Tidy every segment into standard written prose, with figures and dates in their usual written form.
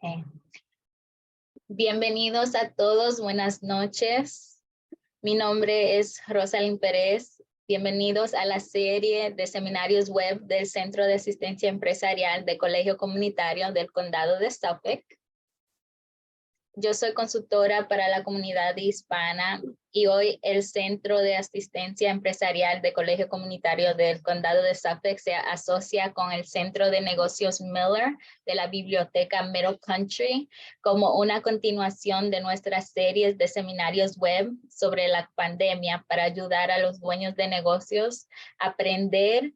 Okay. Bienvenidos a todos, buenas noches. Mi nombre es Rosalind Pérez. Bienvenidos a la serie de seminarios web del Centro de Asistencia Empresarial de Colegio Comunitario del Condado de Suffolk. Yo soy consultora para la comunidad hispana y hoy el Centro de Asistencia Empresarial de Colegio Comunitario del Condado de Suffolk se asocia con el Centro de Negocios Miller de la Biblioteca Middle Country como una continuación de nuestras series de seminarios web sobre la pandemia para ayudar a los dueños de negocios a aprender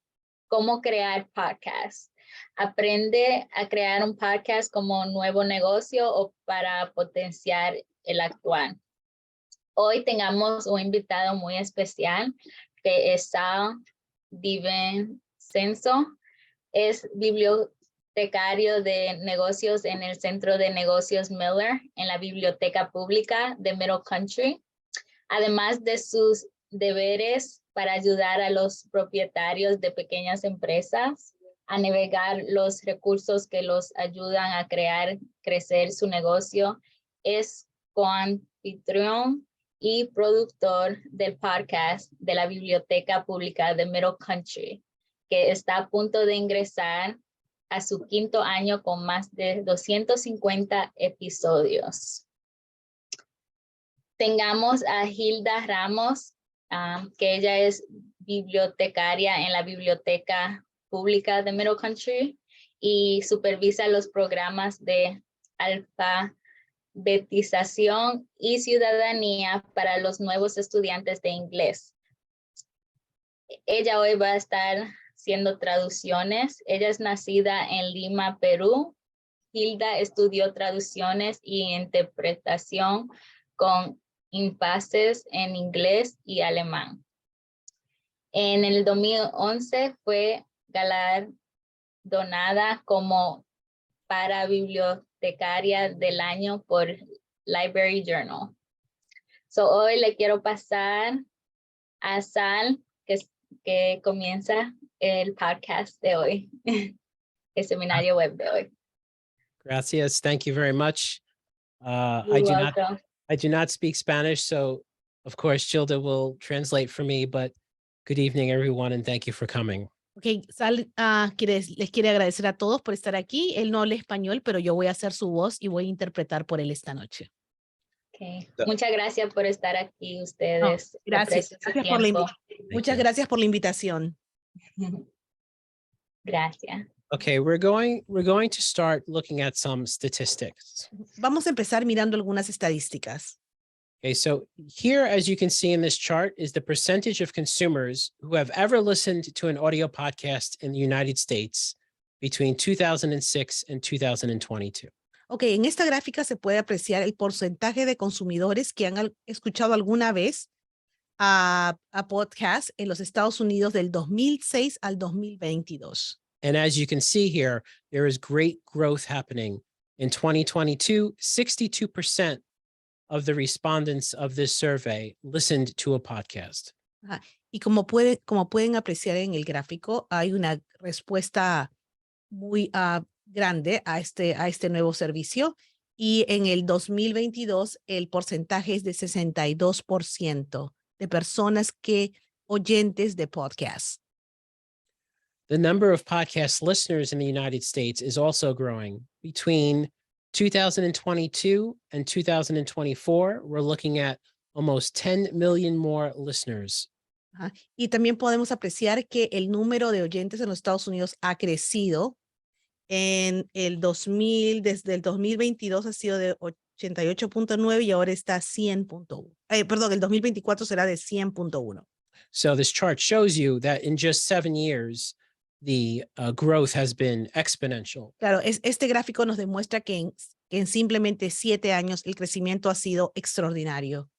cómo crear podcasts. Aprende a crear un podcast como un nuevo negocio o para potenciar el actual. Hoy tengamos un invitado muy especial que es Sal DiVincenzo. Es bibliotecario de negocios en el Centro de Negocios Miller en la Biblioteca Pública de Middle Country. Además de sus deberes para ayudar a los propietarios de pequeñas empresas a navegar los recursos que los ayudan a crecer su negocio, es coanfitrión y productor del podcast de la Biblioteca Pública de Middle Country, que está a punto de ingresar a su 5º año con más de 250 episodios. Tengamos a Hilda Ramos, que ella es bibliotecaria en la Biblioteca Pública de Middle Country y supervisa los programas de alfabetización y ciudadanía para los nuevos estudiantes de inglés. Ella hoy va a estar haciendo traducciones. Ella es nacida en Lima, Perú. Hilda estudió traducciones y interpretación con énfasis en inglés y alemán. En el 2011 fue galardonada como bibliotecaria del año por Library Journal. Hoy le quiero pasar a Sal, que comienza el podcast de hoy, el seminario web de hoy. Gracias. Thank you very much. You're welcome. I do not speak Spanish, so of course Gilda will translate for me, but good evening, everyone, and thank you for coming. Okay, Sal les quiere agradecer a todos por estar aquí. Él no habla español, pero yo voy a hacer su voz y voy a interpretar por él esta noche. Okay. Muchas gracias por estar aquí ustedes. No, gracias. Muchas gracias por la invitación. Gracias. Okay, we're going to start looking at some statistics. Vamos a empezar mirando algunas estadísticas. Okay, so here, as you can see in this chart, is the percentage of consumers who have ever listened to an audio podcast in the United States between 2006 and 2022. Okay, en esta gráfica se puede apreciar el porcentaje de consumidores que han escuchado alguna vez a podcast en los Estados Unidos del 2006 al 2022. And as you can see here, there is great growth happening. In 2022, 62% of the respondents of this survey listened to a podcast. Y como pueden apreciar en el gráfico, hay una respuesta muy grande a este nuevo servicio. Y en el 2022, el porcentaje es de 62% de personas oyentes de podcasts. The number of podcast listeners in the United States is also growing. Between 2022 and 2024, we're looking at almost 10 million more listeners. Y también podemos apreciar que el número de oyentes en los Estados Unidos ha crecido. En el 2000, desde el 2022 ha sido de 88.9 y ahora está 100.1. Perdón, el 2024 será de 100.1. So this chart shows you that in just 7 years, the growth has been exponential. Claro, este gráfico nos demuestra que en simplemente 7 años el crecimiento ha sido extraordinario.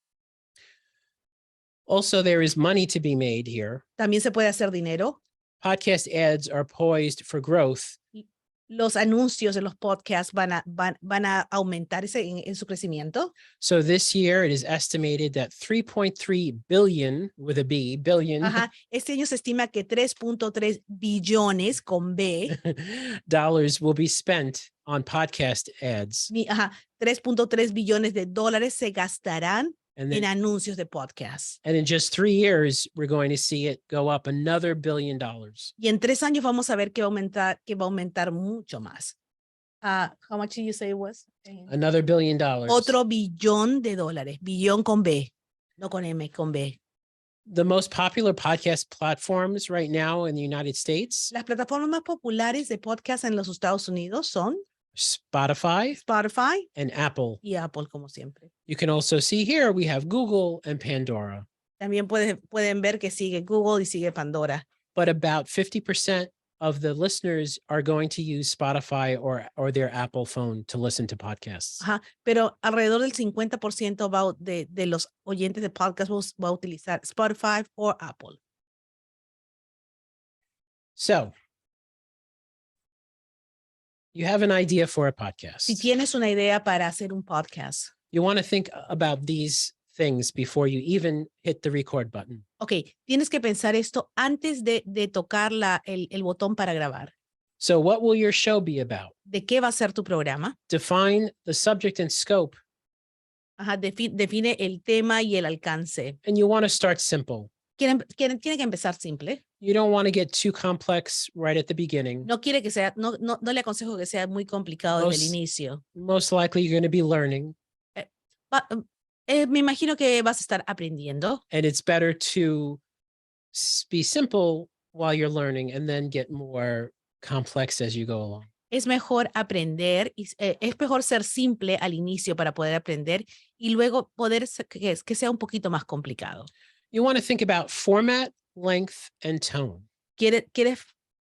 Also, there is money to be made here. También se puede hacer dinero. Podcast ads are poised for growth. Los anuncios de los podcasts van a aumentar en su crecimiento. So this year it is estimated that 3.3 billion with a B, billion. Este año se estima que 3.3 billones con B dollars will be spent on podcast ads. 3.3 billones de dólares se gastarán And en then, anuncios de podcast. and in just 3 years, we're going to see it go up another $1 billion. Y en 3 años vamos a ver que va a aumentar mucho más. How much did you say it was? Another $1 billion. Otro billón de dólares. Billón con B, no con M, con B. The most popular podcast platforms right now in the United States, Las plataformas más populares de podcast en los Estados Unidos son Spotify Spotify and Apple. y Apple, como siempre. You can also see here we have Google and Pandora, También pueden ver que sigue Google y sigue Pandora. but about 50% of the listeners are going to use Spotify or their Apple phone to listen to podcasts. Pero alrededor del 50% de los oyentes de podcast va a utilizar Spotify o Apple. So you have an idea for a podcast. Si tienes una idea para hacer un podcast, You want to think about these things before you even hit the record button. ok, tienes que pensar esto antes de tocar el botón para grabar. So what will your show be about? ¿De qué va a ser tu programa? Define the subject and scope, Define el tema y el alcance. and you want to start simple. Tiene que empezar simple. You don't want to get too complex right at the beginning. No quiere que sea, no le aconsejo que sea muy complicado desde el inicio. Most likely you're going to be learning, Me imagino que vas a estar aprendiendo. and it's better to be simple while you're learning and then get more complex as you go along. Es mejor aprender, es mejor ser simple al inicio para poder aprender y luego poder que sea un poquito más complicado. You want to think about format, length, and tone. Quieres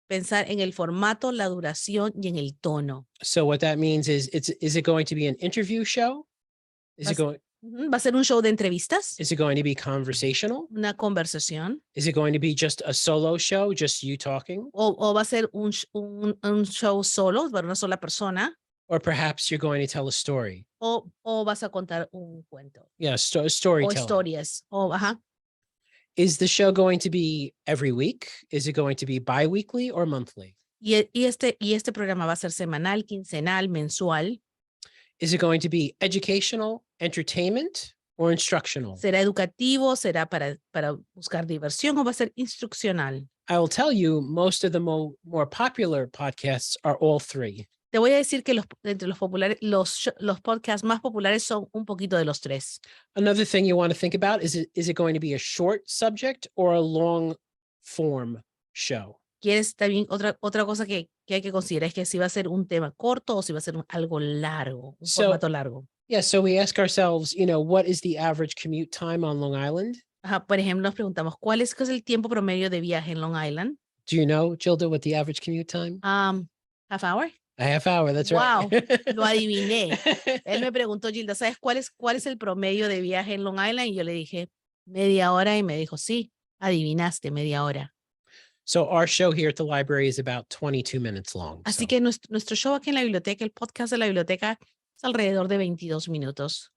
pensar en el formato, la duración y en el tono. So what that means is it going to be an interview show? Is it ¿Va a ser un show de entrevistas? going to be conversational? ¿Una conversación? Is it going to be just a solo show, just you talking? ¿O va a ser un show solo, para una sola persona? Or perhaps you're going to tell a story. ¿O vas a contar un cuento? Yeah, O storytelling. historias. Is the show going to be every week? Is it going to be bi-weekly or monthly? Y este programa va a ser semanal, quincenal, mensual. Is it going to be educational, entertainment, or instructional? ¿Será educativo? ¿Será para buscar diversión o va a ser instruccional? I will tell you, most of the more popular podcasts are all three. Te voy a decir que entre los populares, los podcasts más populares son un poquito de los tres. Another thing you want to think about is it going to be a short subject or a long form show? ¿Quieres también otra cosa que hay que considerar es que si va a ser un tema corto o si va a ser algo largo, un formato largo? Yeah, so we ask ourselves, what is the average commute time on Long Island? Por ejemplo, nos preguntamos, ¿cuál es el tiempo promedio de viaje en Long Island? Do you know, Gilda, what the average commute time? Half hour. A half hour, that's Wow, right. lo adiviné. Él me preguntó, Gilda, ¿sabes cuál es el promedio de viaje en Long Island? Y yo le dije, media hora, y me dijo, sí, adivinaste, media hora. So our show here at the library is about 22 minutes long. Así que nuestro show aquí en la biblioteca, el podcast de la biblioteca, es alrededor de 22 minutos.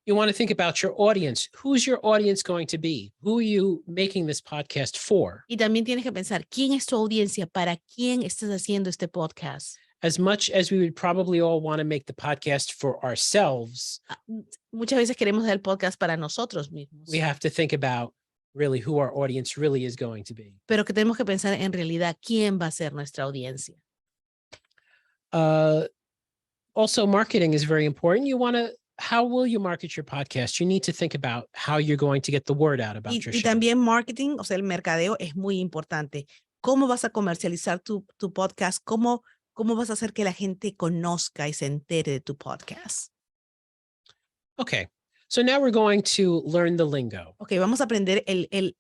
You want to think about your audience. Who's your audience going to be? Who are you making this podcast for? Y también tienes que pensar, ¿quién es tu audiencia? ¿Para quién estás haciendo este podcast? As much as we would probably all want to make the podcast for ourselves, Muchas veces queremos hacer el podcast para nosotros mismos. we have to think about really who our audience really is going to be. Pero que tenemos que pensar en realidad quién va a ser nuestra audiencia. Also, marketing is very important. How will you market your podcast? You need to think about how you're going to get the word out about your Y show. también marketing, o sea, el mercadeo es muy importante. ¿Cómo vas a comercializar tu podcast? ¿Cómo vas a hacer que la gente conozca y se entere de tu podcast? Okay, so now we're going to learn the lingo. Ok, vamos a aprender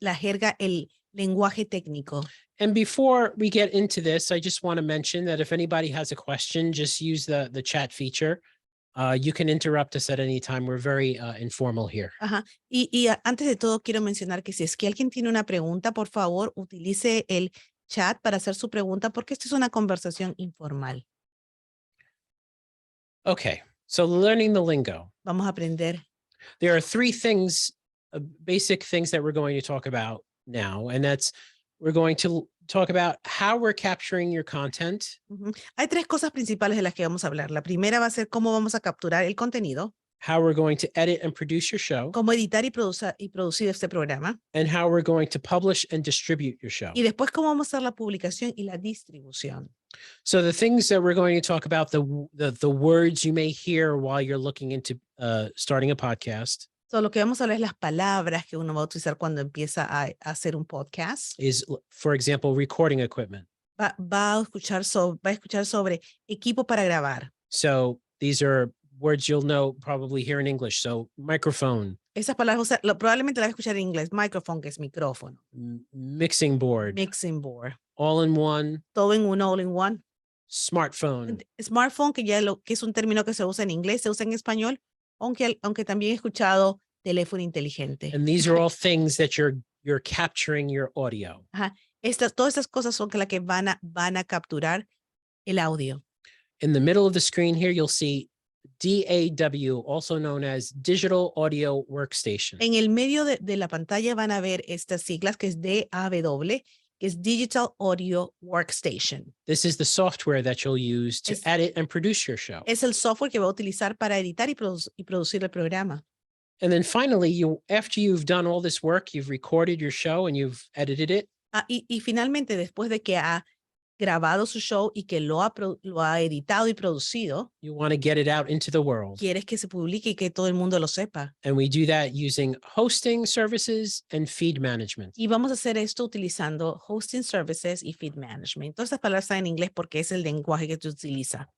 la jerga, el lenguaje técnico. And before we get into this, I just want to mention that if anybody has a question, just use the chat feature. You can interrupt us at any time. We're very informal here. Y antes de todo, quiero mencionar que si es que alguien tiene una pregunta, por favor, utilice el chat para hacer su pregunta, porque esto es una conversación informal. Okay, so learning the lingo. Vamos a aprender. There are three things, basic things that we're going to talk about now, and that's we're going to talk about how we're capturing your content. Ujú. Hay tres cosas principales de las que vamos a hablar. La primera va a ser cómo vamos a capturar el contenido, How we're going to edit and produce your show, cómo editar y producir este programa, and how we're going to publish and distribute your show. y después cómo vamos a hacer la publicación y la distribución. So the things that we're going to talk about, the words you may hear while you're looking into starting a podcast So, lo que vamos a hablar es las palabras que uno va a utilizar cuando empieza a hacer un podcast. is, for example, recording equipment. Va a escuchar sobre equipo para grabar. So these are words you'll know probably here in English. So microphone, Esas palabras probablemente las vas a escuchar en inglés. Microphone, que es micrófono. mixing board, Mixing board. all in one, Todo en uno, all in one. smartphone. Smartphone, que es un término que se usa en inglés, se usa en español, aunque también he escuchado teléfono inteligente. And these are all things that you're capturing your audio. Todas estas cosas son las que van a capturar el audio. In the middle of the screen here, you'll see DAW, also known as Digital Audio Workstation. En el medio de la pantalla van a ver estas siglas que es DAW, que es Digital Audio Workstation. This is the software that you'll use to edit and produce your show. Es el software que va a utilizar para editar y producir el programa. And then finally, after you've done all this work, you've recorded your show and you've edited it. Y finalmente, después de que ha grabado su show y que lo ha editado y producido, You want to get it out into the world. quieres que se publique y que todo el mundo lo sepa. And we do that using hosting services and feed management. Y vamos a hacer esto utilizando hosting services y feed management. Todas estas palabras están en inglés porque es el lenguaje que se utiliza.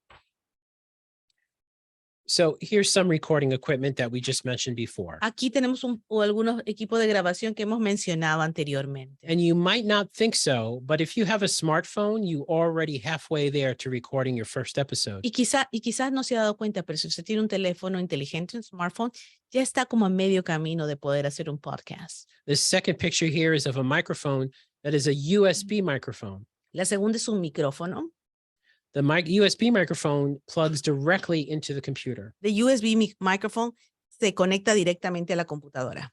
So here's some recording equipment that we just mentioned before. Aquí tenemos algunos equipos de grabación que hemos mencionado anteriormente. And you might not think so, but if you have a smartphone, you already halfway there to recording your first episode. Y quizás no se ha dado cuenta, pero si usted tiene un teléfono inteligente, un smartphone, ya está como a medio camino de poder hacer un podcast. The second picture here is of a microphone that is a USB microphone. La segunda es un micrófono. The USB microphone plugs directly into the computer. The USB microphone se conecta directamente a la computadora.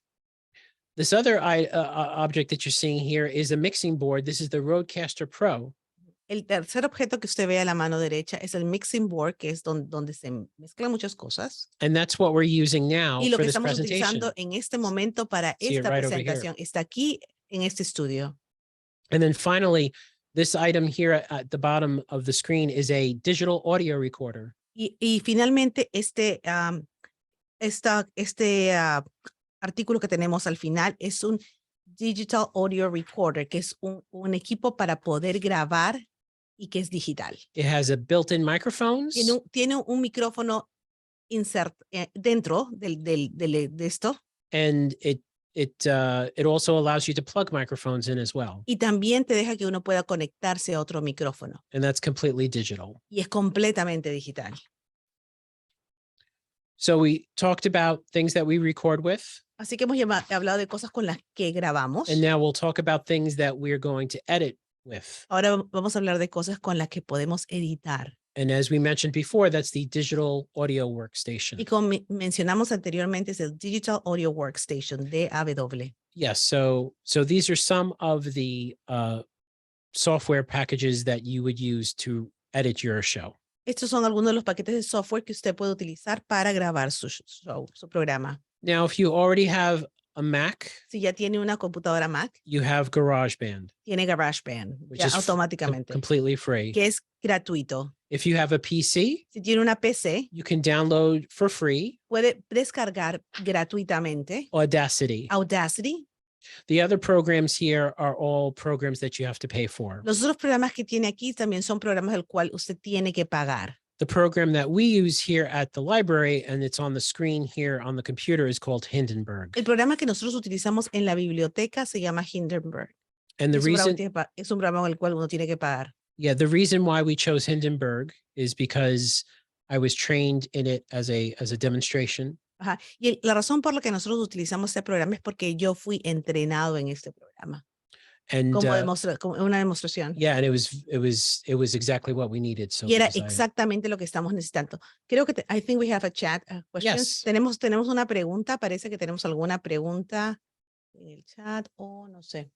This other object that you're seeing here is a mixing board. This is the Rodecaster Pro. El tercer objeto que usted ve a la mano derecha es el mixing board, que es donde se mezclan muchas cosas. And that's what we're using now Y lo for que this estamos presentation. utilizando en este momento para See it esta right over here. presentación está aquí en este estudio. And then finally, this item here at the bottom of the screen is a digital audio recorder. Y finalmente artículo que tenemos al final es un Digital Audio Recorder, que es un equipo para poder grabar y que es digital. It has a built-in microphones. Tiene un micrófono dentro de esto. And it also allows you to plug microphones in as well. Y también te deja que uno pueda conectarse a otro micrófono. And that's completely digital. Y es completamente digital. So we talked about things that we record with. Así que hemos hablado de cosas con las que grabamos. And now we'll talk about things that we're going to edit with. Ahora vamos a hablar de cosas con las que podemos editar. And as we mentioned before, that's the digital audio workstation. Y como mencionamos anteriormente, es el Digital Audio Workstation, DAW. Yes, so these are some of the software packages that you would use to edit your show. Estos son algunos de los paquetes de software que usted puede utilizar para grabar su show, su programa. Now, if you already have a Mac, Si ya tiene una computadora Mac, you have GarageBand, tiene GarageBand, which ya is automáticamente, completely free. que es gratuito. If you have a PC, Si tiene una PC, you can download for free puede descargar gratuitamente Audacity. Audacity. The other programs here are all programs that you have to pay for. Los otros programas que tiene aquí también son programas del cual usted tiene que pagar. The program that we use here at the library, and it's on the screen here on the computer, is called Hindenburg. El programa que nosotros utilizamos en la biblioteca se llama Hindenburg. And the reason, Es un programa con el cual uno tiene que pagar. yeah, the reason why we chose Hindenburg is because I was trained in it as a demonstration. Ajá. Y la razón por la que nosotros utilizamos este programa es porque yo fui entrenado en este programa. And Como una demostración. yeah, and it was exactly what we needed. So Y era because exactamente lo que estamos necesitando. Creo que I think we have a chat questions. Yes. Tenemos una pregunta. Parece que tenemos alguna pregunta en el chat o no sé.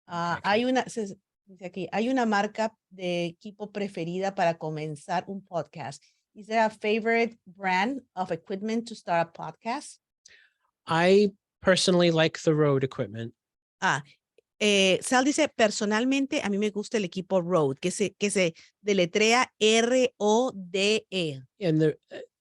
Dice aquí, hay una marca de equipo preferida para comenzar un podcast. Is there a favorite brand of equipment to start a podcast? I personally like the Rode equipment. Sal dice, personalmente a mí me gusta el equipo Rode, que se deletrea R-O-D-E. And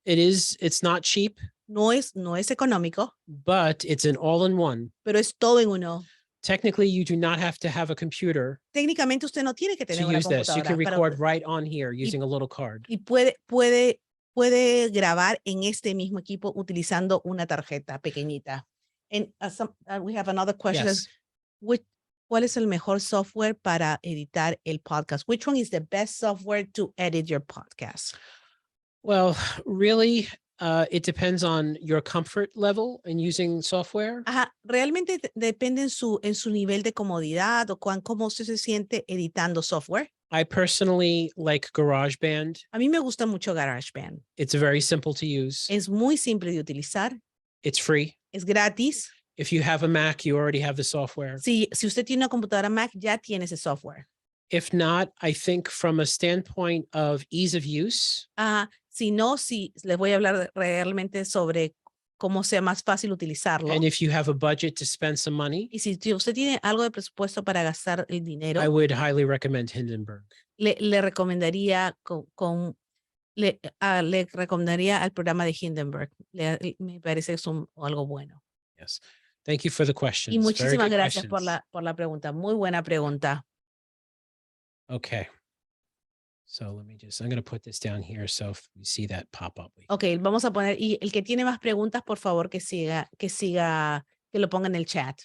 it's not cheap, No es económico, but it's an all-in-one. pero es todo en uno. Technically, you do not have to have a computer Técnicamente usted no tiene que to tener una use this. You can computadora record right on here using a little card. y puede grabar en este mismo equipo utilizando una tarjeta pequeñita. And we have another question. Yes. ¿Cuál es el mejor software para editar el podcast? Which one is the best software to edit your podcast? Well, really, it depends on your comfort level in using software. Realmente depende en su nivel de comodidad o cómo usted se siente editando software. I personally like GarageBand. A mí me gusta mucho GarageBand. It's very simple to use. Es muy simple de utilizar. It's free. Es gratis. If you have a Mac, you already have the software. Si usted tiene una computadora Mac, ya tiene ese software. If not, I think from a standpoint of ease of use. Si no, les voy a hablar realmente sobre cómo sea más fácil utilizarlo. And if you have a budget to spend some money, Y si usted tiene algo de presupuesto para gastar el dinero, I would highly recommend Hindenburg. le recomendaría le recomendaría al programa de Hindenburg. Me parece que es algo bueno. Yes. Thank you for the questions. Y muchísimas Very good gracias questions. por la pregunta. Muy buena pregunta. Okay. So I'm going to put this down here. So if we see that pop up. Ok, vamos a poner, y el que tiene más preguntas, por favor, que lo ponga en el chat.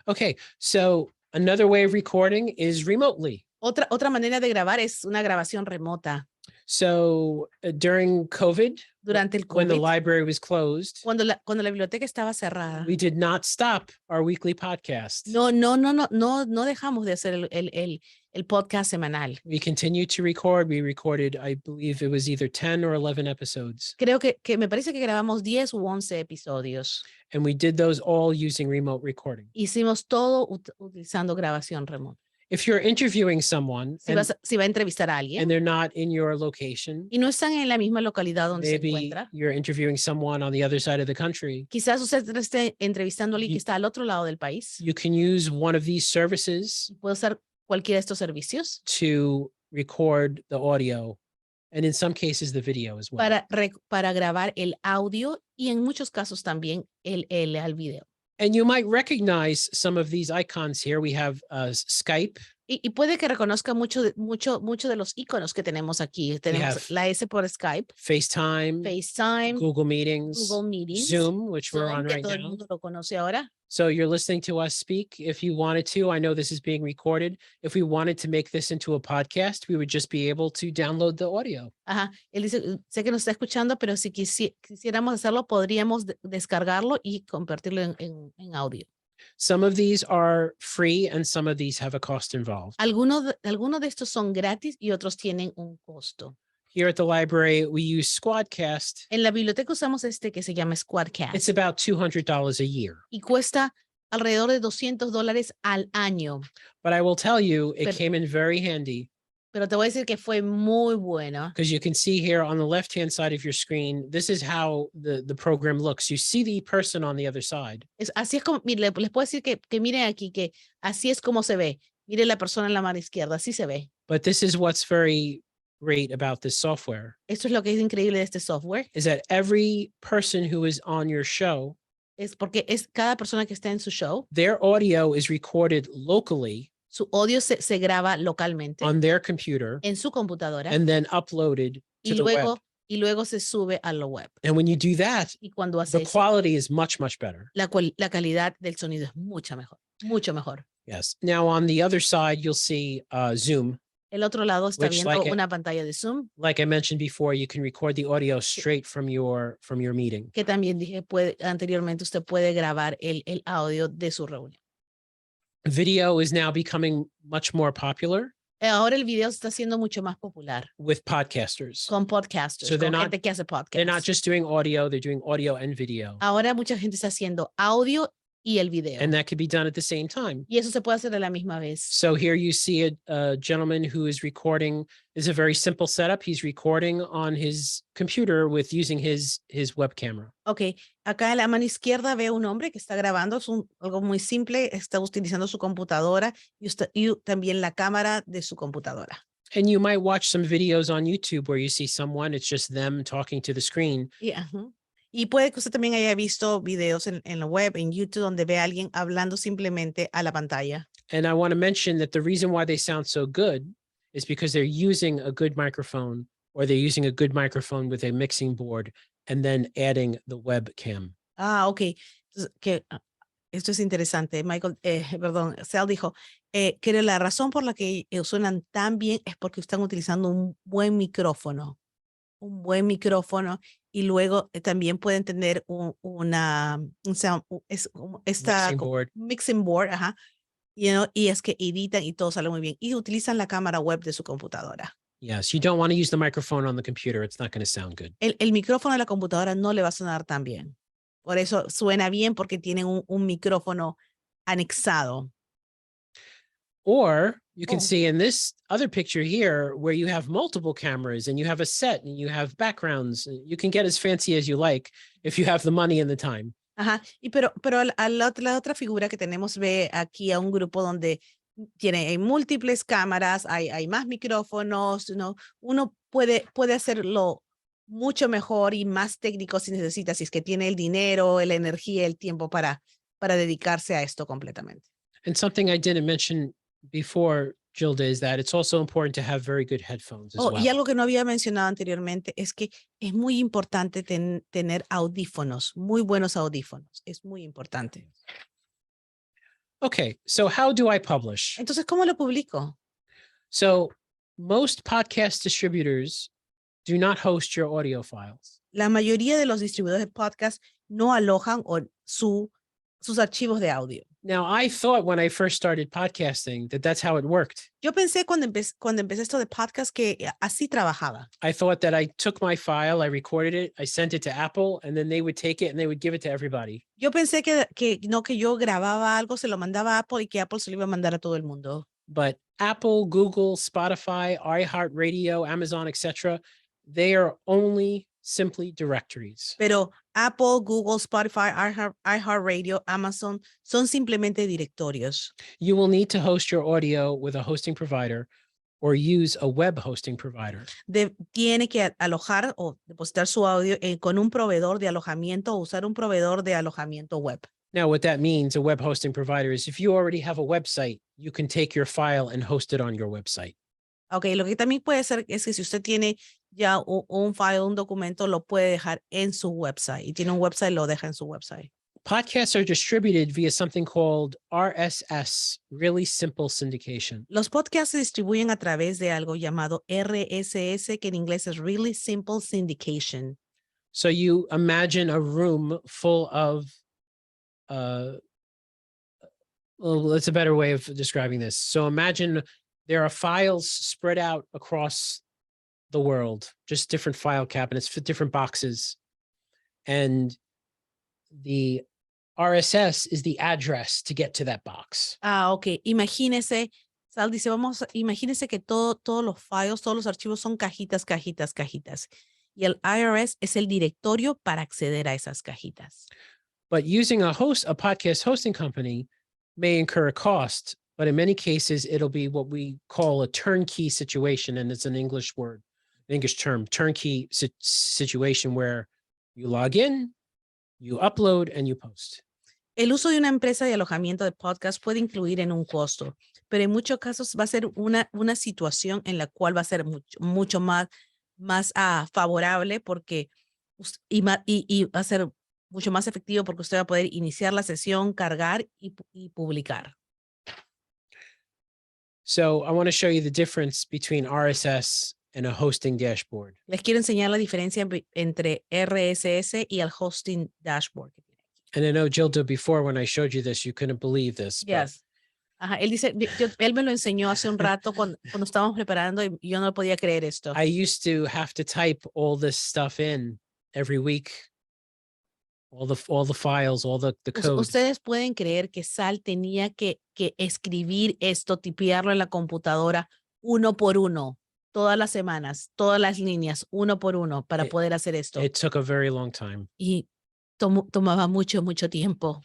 Okay. So another way of recording is remotely. Otra manera de grabar es una grabación remota. So during COVID, Durante el when the COVID, library was closed, cuando la biblioteca estaba cerrada, we did not stop our weekly podcast. no dejamos de hacer el podcast semanal. We continued to record. We recorded, I believe it was either 10 or 11 episodes. Creo que me parece que grabamos 10 u 11 episodios. And we did those all using remote recording. Hicimos todo utilizando grabación remota. If you're interviewing someone Si va a entrevistar a alguien and they're not in your location, y no están en la misma localidad donde se maybe encuentra, you're interviewing someone on the other side of the country, quizás usted esté entrevistando a alguien que está al otro lado del país. you can use one of these services Puede usar cualquiera de estos servicios to record the audio and in some cases the video as well. para grabar el audio y en muchos casos también el video. And you might recognize some of these icons here. We have Skype. Y puede que reconozca mucho de los iconos que tenemos aquí. Tenemos la S por Skype, FaceTime, Google Meetings, Zoom, which we're on que right todo el now. mundo lo conoce ahora. So you're listening to us speak. If you wanted to, I know this is being recorded. If we wanted to make this into a podcast, we would just be able to download the audio. Él dice, sé que nos está escuchando, pero si quisiéramos hacerlo, podríamos descargarlo y convertirlo en audio. Some of these are free and some of these have a cost involved. Algunos de estos son gratis y otros tienen un costo. Here at the library, we use Squadcast. En la biblioteca usamos que se llama Squadcast. It's about $200 a year. Y cuesta alrededor de $200 al año. But I will tell you, it came in very handy. Pero te voy a decir que fue muy bueno. Because you can see here on the left-hand side of your screen, this is how the program looks. You see the person on the other side. Así es como, mire, les puedo decir que miren aquí, que así es como se ve. Mire la persona en la mano izquierda, así se ve. But this is what's very great about this software. Esto es lo que es increíble de este software. Is that every person who is on your show, es porque es cada persona que está en su show, their audio is recorded locally. Su audio se graba localmente on their computer en su computadora and then uploaded to the web. Y luego se sube a la web. And when you do that, y cuando hace the quality is much, much better. La calidad del sonido es mucho mejor. Yes. Now on the other side, you'll see Zoom. El otro lado está viendo una pantalla de Zoom. Like I mentioned before, you can record the audio straight from your meeting. Que también dije, anteriormente usted puede grabar el audio de su reunión. Video is now becoming much more popular. Ahora el video está siendo mucho más popular. With podcasters. Con podcasters. So con gente que hace podcast. They're not just doing audio, they're doing audio and video. Ahora mucha gente está haciendo audio y el video. And that could be done at the same time. Y eso se puede hacer a la misma vez. So here you see a gentleman who is recording. It's a very simple setup. He's recording on his computer with using his web camera. Ok, acá en la mano izquierda veo un hombre que está grabando, es algo muy simple, está utilizando su computadora y también la cámara de su computadora. And you might watch some videos on YouTube where you see someone, it's just them talking to the screen. Y puede que usted también haya visto videos en la web, en YouTube, donde ve a alguien hablando simplemente a la pantalla. And I want to mention that the reason why they sound so good is because they're using a good microphone, or they're using a good microphone with a mixing board and then adding the webcam. Ok. Entonces, esto es interesante. Sal dijo que la razón por la que suenan tan bien es porque están utilizando un buen micrófono. Y luego también pueden tener mixing board, y es que editan y todo sale muy bien y utilizan la cámara web de su computadora. Yes, you don't want to use the microphone on the computer. It's not going to sound good. El micrófono de la computadora no le va a sonar tan bien. Por eso suena bien, porque tienen un micrófono anexado. Or you can see in this other picture here where you have multiple cameras and you have a set and you have backgrounds. You can get as fancy as you like if you have the money and the time. Pero la otra figura que tenemos, ve aquí a un grupo donde hay múltiples cámaras, hay más micrófonos, uno puede hacerlo mucho mejor y más técnico si necesita, si es que tiene el dinero, la energía, el tiempo para dedicarse a esto completamente. And something I didn't mention before, Gilda, is that it's also important to have very good headphones as well. Y algo que no había mencionado anteriormente es que es muy importante tener audífonos, muy buenos audífonos. Es muy importante. Okay, so how do I publish? Entonces, ¿cómo lo publico? So most podcast distributors do not host your audio files. La mayoría de los distribuidores de podcast no alojan sus archivos de audio. Now, I thought when I first started podcasting that that's how it worked. Yo pensé cuando empecé esto de podcast que así trabajaba. I thought that I took my file, I recorded it, I sent it to Apple, and then they would take it and they would give it to everybody. Yo pensé que yo grababa algo, se lo mandaba a Apple y que Apple se lo iba a mandar a todo el mundo. But Apple, Google, Spotify, iHeartRadio, Amazon, etc., they are only simply directories. Pero Apple, Google, Spotify, iHeartRadio, Amazon son simplemente directorios. You will need to host your audio with a hosting provider or use a web hosting provider. Tiene que alojar o depositar su audio con un proveedor de alojamiento o usar un proveedor de alojamiento web. Now, what that means, a web hosting provider, is if you already have a website, you can take your file and host it on your website. Okay, lo que también puede ser es que si usted tiene ya un file, un documento, lo puede dejar en su website. Y tiene un website, lo deja en su website. Podcasts are distributed via something called RSS, really simple syndication. Los podcasts se distribuyen a través de algo llamado RSS, que en inglés es Really Simple Syndication. So you imagine a room full of, well, that's a better way of describing this. So imagine there are files spread out across the world, just different file cabinets, different boxes. And the RSS is the address to get to that box. Ok. Imagínese, Sal dice, imagínese que todos los files, todos los archivos son cajitas. Y el IRS es el directorio para acceder a esas cajitas. But using a podcast hosting company may incur a cost, but in many cases, it'll be what we call a turnkey situation. And it's an English word, English term, turnkey situation where you log in, you upload, and you post. El uso de una empresa de alojamiento de podcast puede incluir en un costo, pero en muchos casos va a ser una situación en la cual va a ser mucho más favorable porque y va a ser mucho más efectivo porque usted va a poder iniciar la sesión, cargar y publicar. So I want to show you the difference between RSS and a hosting dashboard. Les quiero enseñar la diferencia entre RSS y el hosting dashboard. And I know, Gilda, before when I showed you this, you couldn't believe this. Yes. Ajá, él dice, él me lo enseñó hace un rato cuando estábamos preparando y yo no podía creer esto. I used to have to type all this stuff in every week. all the files, all the code. Ustedes pueden creer que Sal tenía que escribir esto, tipearlo en la computadora uno por uno, todas las semanas, todas las líneas, uno por uno, para poder hacer esto. It took a very long time. Y tomaba mucho tiempo.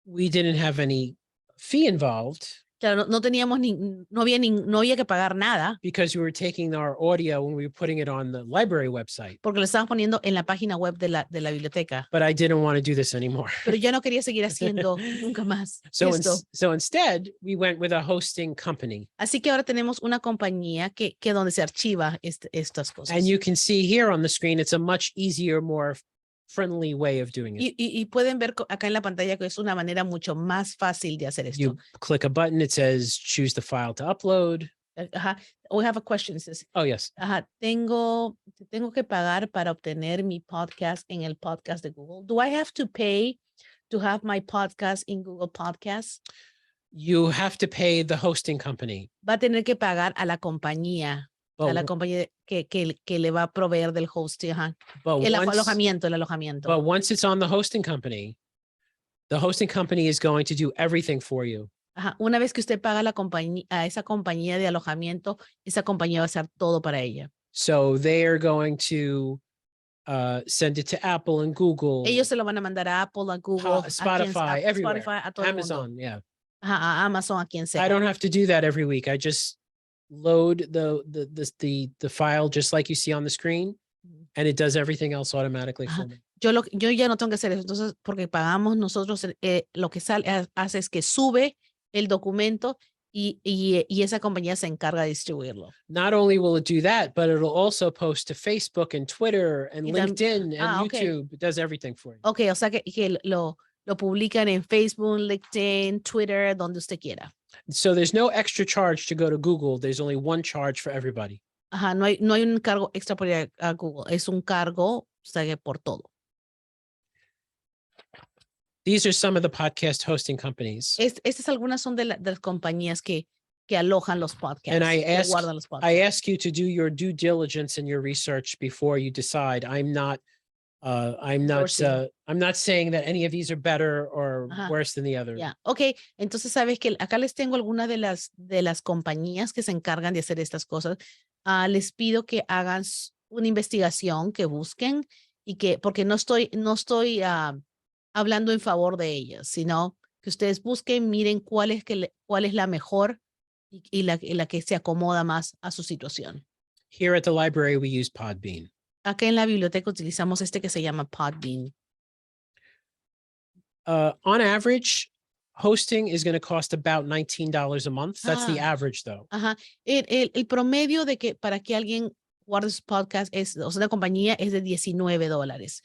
We didn't have any fee involved. Claro, no teníamos no había que pagar nada. Because we were taking our audio when we were putting it on the library website. Porque lo estábamos poniendo en la página web de la biblioteca. But I didn't want to do this anymore. Pero ya no quería seguir haciendo nunca más esto. So instead, we went with a hosting company. Así que ahora tenemos una compañía que donde se archiva estas cosas. And you can see here on the screen, it's a much easier, more friendly way of doing it. Y pueden ver acá en la pantalla que es una manera mucho más fácil de hacer esto. You click a button, it says choose the file to upload. Ajá. We have a question. It says, Oh, yes. ajá, tengo que pagar para obtener mi podcast en el podcast de Google. Do I have to pay to have my podcast in Google Podcasts? You have to pay the hosting company. Va a tener que pagar a la compañía. A la compañía que le va a proveer del hosting. Ajá. El alojamiento. But once it's on the hosting company is going to do everything for you. Ajá. Una vez que usted paga a esa compañía de alojamiento, esa compañía va a hacer todo para ella. So they are going to send it to Apple and Google. Ellos se lo van a mandar a Apple, a Google, Spotify, everywhere. Spotify, a todo Amazon, el mundo. yeah. Ajá, a Amazon, a quien sea. I don't have to do that every week. I just load the file just like you see on the screen, and it does everything else automatically for me. Yo ya no tengo que hacer eso, entonces, porque pagamos nosotros, lo que hace es que sube el documento y esa compañía se encarga de distribuirlo. Not only will it do that, but it'll also post to Facebook and Twitter and LinkedIn and YouTube. It does everything for you. Okay, o sea que lo publican en Facebook, LinkedIn, Twitter, donde usted quiera. So there's no extra charge to go to Google. There's only one charge for everybody. Ajá, no hay un cargo extra por ir a Google. Es un cargo, o sea, que por todo. These are some of the podcast hosting companies. Estas algunas son de las compañías que alojan los podcasts. And I guardan los podcasts. I ask you to do your due diligence and your research before you decide. I'm not saying that any of these are better or worse than the other. Yeah. Okay. Entonces sabes que acá les tengo algunas de las compañías que se encargan de hacer estas cosas. Les pido que hagan una investigación, que busquen porque no estoy hablando en favor de ellas, sino que ustedes busquen, miren cuál es la mejor y la que se acomoda más a su situación. Here at the library, we use Podbean. Acá en la biblioteca utilizamos que se llama Podbean. On average, hosting is going to cost about $19 a month. That's the average, though. Ajá. El promedio de que para que alguien guarde su podcast o sea, una compañía es de $19.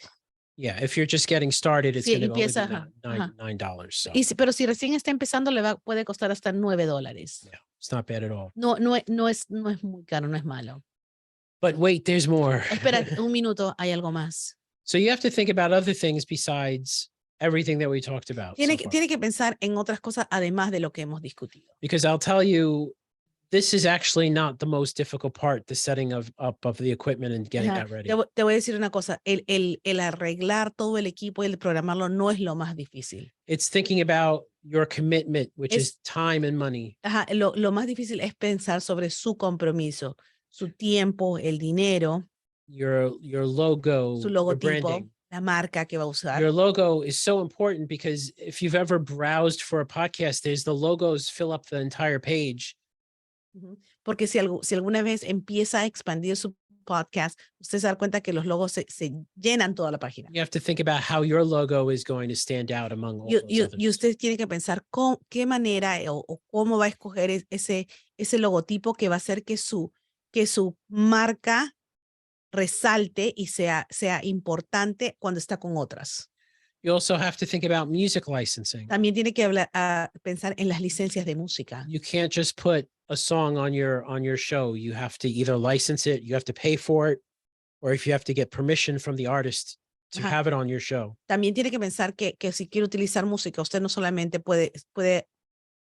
Yeah, if you're just getting started, it's going to be $9. So. Pero si recién está empezando, puede costar hasta $9. Yeah, it's not bad at all. No es muy caro, no es malo. But wait, there's more. Espera un minuto, hay algo más. So you have to think about other things besides everything that we talked about. Tiene que pensar en otras cosas además de lo que hemos discutido. Because I'll tell you, this is actually not the most difficult part, the setting up of the equipment and getting that ready. Te voy a decir una cosa, el arreglar todo el equipo y el programarlo no es lo más difícil. It's thinking about your commitment, which is time and money. Ajá, lo más difícil es pensar sobre su compromiso, su tiempo, el dinero, your logo, su logotipo, la marca que va a usar. Your logo is so important because if you've ever browsed for a podcast, the logos fill up the entire page. Porque si alguna vez empieza a expandir su podcast, usted se da cuenta que los logos se llenan toda la página. You have to think about how your logo is going to stand out among all those others. Y usted tiene que pensar qué manera o cómo va a escoger ese logotipo que va a hacer que su marca resalte y sea importante cuando está con otras. You also have to think about music licensing. También tiene que pensar en las licencias de música. You can't just put a song on your show. You have to either license it, you have to pay for it, or if you have to get permission from the artist to have it on your show. También tiene que pensar que si quiere utilizar música, usted no solamente puede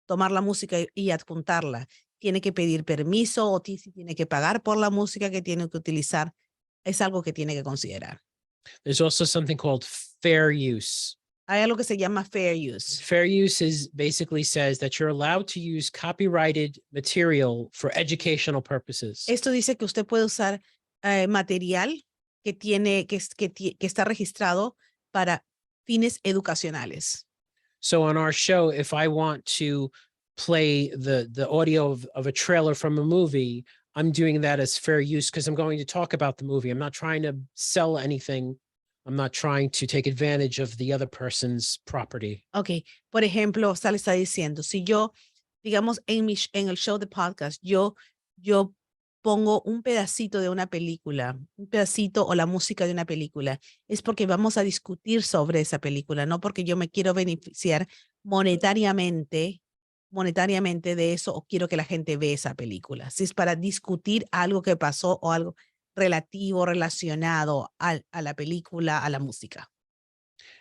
tomar la música y adjuntarla. Tiene que pedir permiso o tiene que pagar por la música que tiene que utilizar. Es algo que tiene que considerar. There's also something called fair use. Hay algo que se llama fair use. Fair use basically says that you're allowed to use copyrighted material for educational purposes. Esto dice que usted puede usar material que está registrado para fines educacionales. So on our show, if I want to play the audio of a trailer from a movie, I'm doing that as fair use because I'm going to talk about the movie. I'm not trying to sell anything. I'm not trying to take advantage of the other person's property. Ok, por ejemplo, le está diciendo, si yo, digamos, en el show de podcast, yo pongo un pedacito de una película, un pedacito o la música de una película, es porque vamos a discutir sobre esa película, no porque yo me quiero beneficiar monetariamente de eso o quiero que la gente vea esa película. Si es para discutir algo que pasó o algo relacionado a la película, a la música.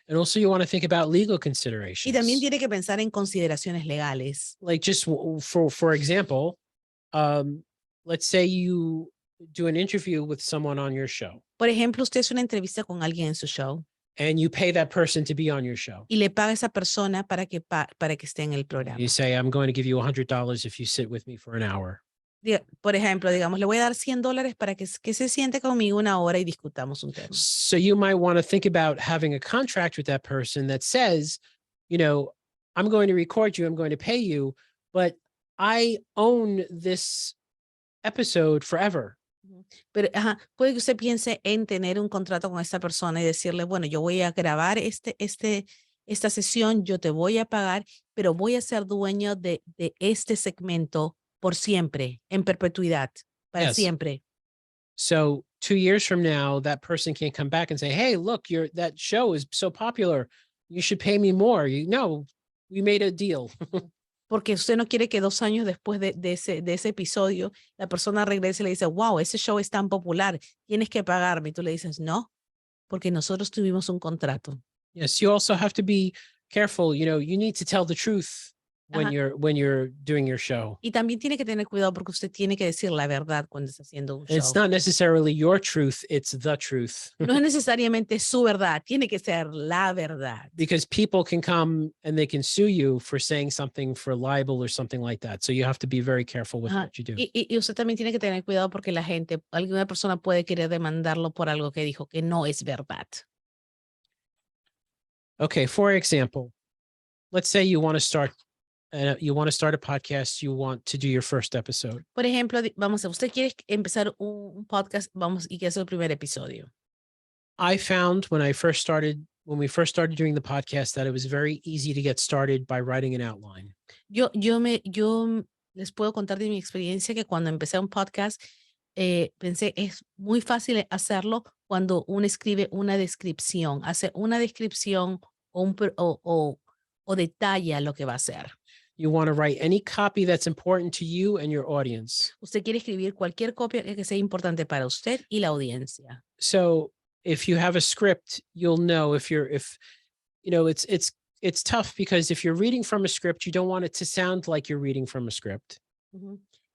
And also you want to think about legal Y considerations. también tiene que pensar en consideraciones legales. Like just for example, let's say you do an interview with someone on your show Por ejemplo, usted hace una entrevista con alguien en su show and you pay that person to be on your show. y le paga a esa persona para que esté en el programa. You say, I'm going to give you $100 if you sit with me for an hour. Por ejemplo, digamos, le voy a dar $100 para que se siente conmigo una hora y discutamos un tema. So you might want to think about having a contract with that person that says, you know, I'm going to record you, I'm going to pay you, but I own this episode forever. Pero puede que usted piense en tener un contrato con esta persona y decirle, bueno, yo voy a grabar esta sesión, yo te voy a pagar, pero voy a ser dueño de este segmento por siempre, en perpetuidad, para Yes. siempre. So 2 years from now, that person can't come back and say, hey, look, that show is so popular. You should pay me more. We made a deal. Porque usted no quiere que 2 años después de ese episodio, la persona regrese y le dice, wow, ese show es tan popular, tienes que pagarme. Y tú le dices, no, porque nosotros tuvimos un contrato. Yes, you also have to be careful. You need to tell the truth when you're doing your show. Y también tiene que tener cuidado porque usted tiene que decir la verdad cuando está haciendo un show. It's not necessarily your truth, it's the truth. No es necesariamente su verdad, tiene que ser la verdad. Because people can come and they can sue you for saying something for libel or something like that. So you have to be very careful with what you do. Y usted también tiene que tener cuidado porque alguna persona puede querer demandarlo por algo que dijo que no es verdad. Okay, for example, let's say you want to start a podcast, you want to do your first episode. Por ejemplo, usted quiere empezar un podcast, y que es el primer episodio. I found when we first started doing the podcast that it was very easy to get started by writing an outline. Yo les puedo contar de mi experiencia que cuando empecé un podcast, pensé, es muy fácil hacerlo cuando uno escribe una descripción, hace una descripción o detalla lo que va a hacer. You want to write any copy that's important to you and your audience. Usted quiere escribir cualquier copia que sea importante para usted y la audiencia. So if you have a script, you'll know it's tough because if you're reading from a script, you don't want it to sound like you're reading from a script.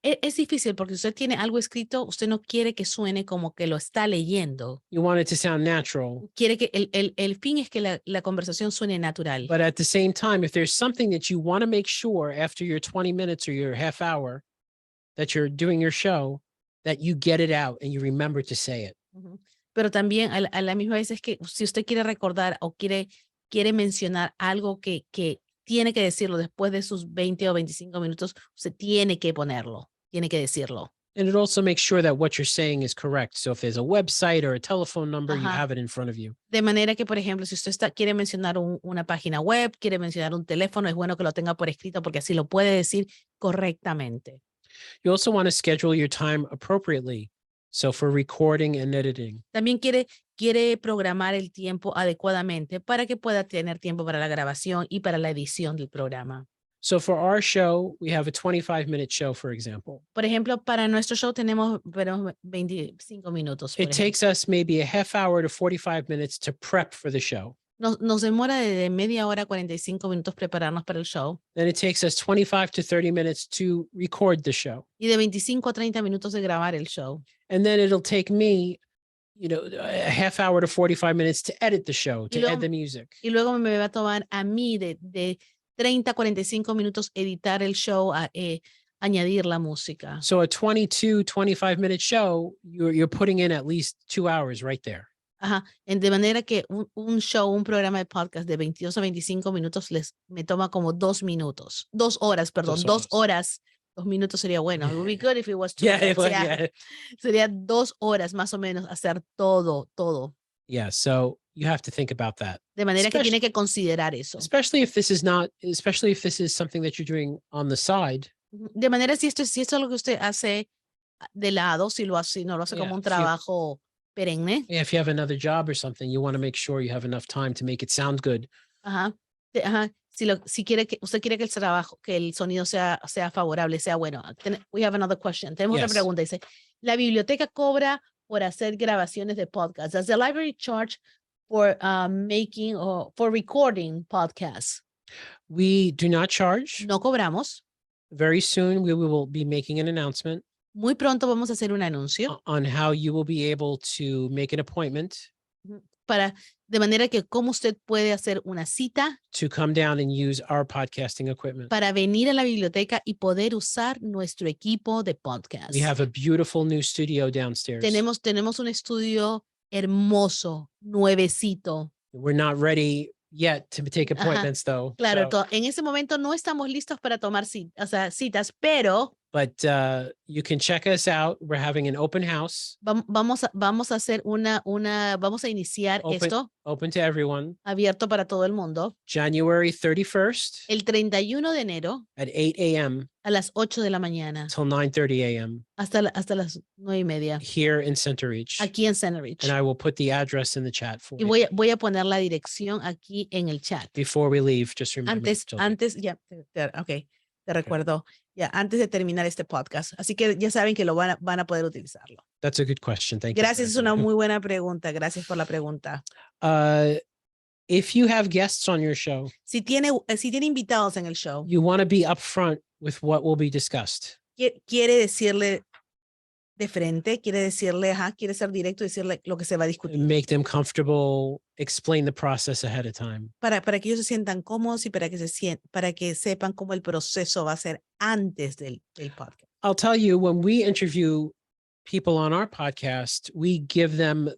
Es difícil porque usted tiene algo escrito, usted no quiere que suene como que lo está leyendo. You want it to sound natural. Quiere que el fin es que la conversación suene natural. But at the same time, if there's something that you want to make sure after your 20 minutes or your half hour that you're doing your show, that you get it out and you remember to say it. Pero también a la misma vez es que si usted quiere recordar o quiere mencionar algo que tiene que decirlo después de sus 20 o 25 minutos, usted tiene que ponerlo, tiene que decirlo. And it also makes sure that what you're saying is correct. So if there's a website or a telephone number, you have it in front of you. De manera que, por ejemplo, si usted quiere mencionar una página web, quiere mencionar un teléfono, es bueno que lo tenga por escrito porque así lo puede decir correctamente. You also want to schedule your time appropriately. So for recording and editing. También quiere programar el tiempo adecuadamente para que pueda tener tiempo para la grabación y para la edición del programa. So for our show, we have a 25-minute show, for example. Por ejemplo, para nuestro show tenemos 25 minutos. It takes us maybe a half hour to 45 minutes to prep for the show. Nos demora de media hora a 45 minutos prepararnos para el show. Then it takes us 25 to 30 minutes to record the show. Y de 25 a 30 minutos de grabar el show. And then it'll take me a half hour to 45 minutes to edit the show, to add the music. Y luego me va a tomar a mí de 30 a 45 minutos editar el show, añadir la música. So a 22, 25-minute show, you're putting in at least 2 hours right there. Ajá. De manera que un show, un programa de podcast de 22 a 25 minutos me toma como 2 minutos. 2 horas, perdón. 2 horas. 2 minutos sería bueno. It would be good if it was 2 minutes. Sería 2 horas más o menos hacer todo. Yeah, so you have to think about that. De manera que tiene que considerar eso. Especially if this is something that you're doing on the side. De manera si esto es algo que usted hace de lado, si no lo hace como un trabajo perenne. Yeah, if you have another job or something, you want to make sure you have enough time to make it sound good. Ajá. Si usted quiere que el trabajo, que el sonido sea favorable, sea bueno. We have another question. Tenemos otra pregunta. Dice, ¿la biblioteca cobra por hacer grabaciones de podcast? Does the library charge for making or for recording podcasts? We do not charge. No cobramos. Very soon we will be making an announcement. Muy pronto vamos a hacer un anuncio on how you will be able to make an appointment. De manera que cómo usted puede hacer una cita to come down and use our podcasting equipment. Para venir a la biblioteca y poder usar nuestro equipo de podcast. We have a beautiful new studio downstairs. Tenemos un estudio hermoso, nuevecito. We're not ready yet to take appointments though. Claro, en ese momento no estamos listos para tomar citas, pero but you can check us out. We're having an open house. Vamos a hacer vamos a iniciar esto. Open to everyone. Abierto para todo el mundo. January 31st. El 31 de enero. At 8 a.m. A las 8 de la mañana. Till 9:30 a.m. Hasta las 9:30. Here in Center Reach. Aquí en Center Reach. And I will put the address in the chat for you. Y voy a poner la dirección aquí en el chat. Before we leave, just remember. Antes, ya, okay. Te recuerdo, ya antes de terminar este podcast. Así que ya saben que lo van a poder utilizarlo. That's a good question. Thank you. Gracias, es una muy buena pregunta. Gracias por la pregunta. If you have guests on your show, si tiene invitados en el show, you want to be upfront with what will be discussed. Quiere decirle de frente, quiere ser directo y decirle lo que se va a discutir. Make them comfortable, explain the process ahead of time. Para que ellos se sientan cómodos y para que sepan cómo el proceso va a ser antes del podcast. I'll tell you, when we interview people on our podcast, we give them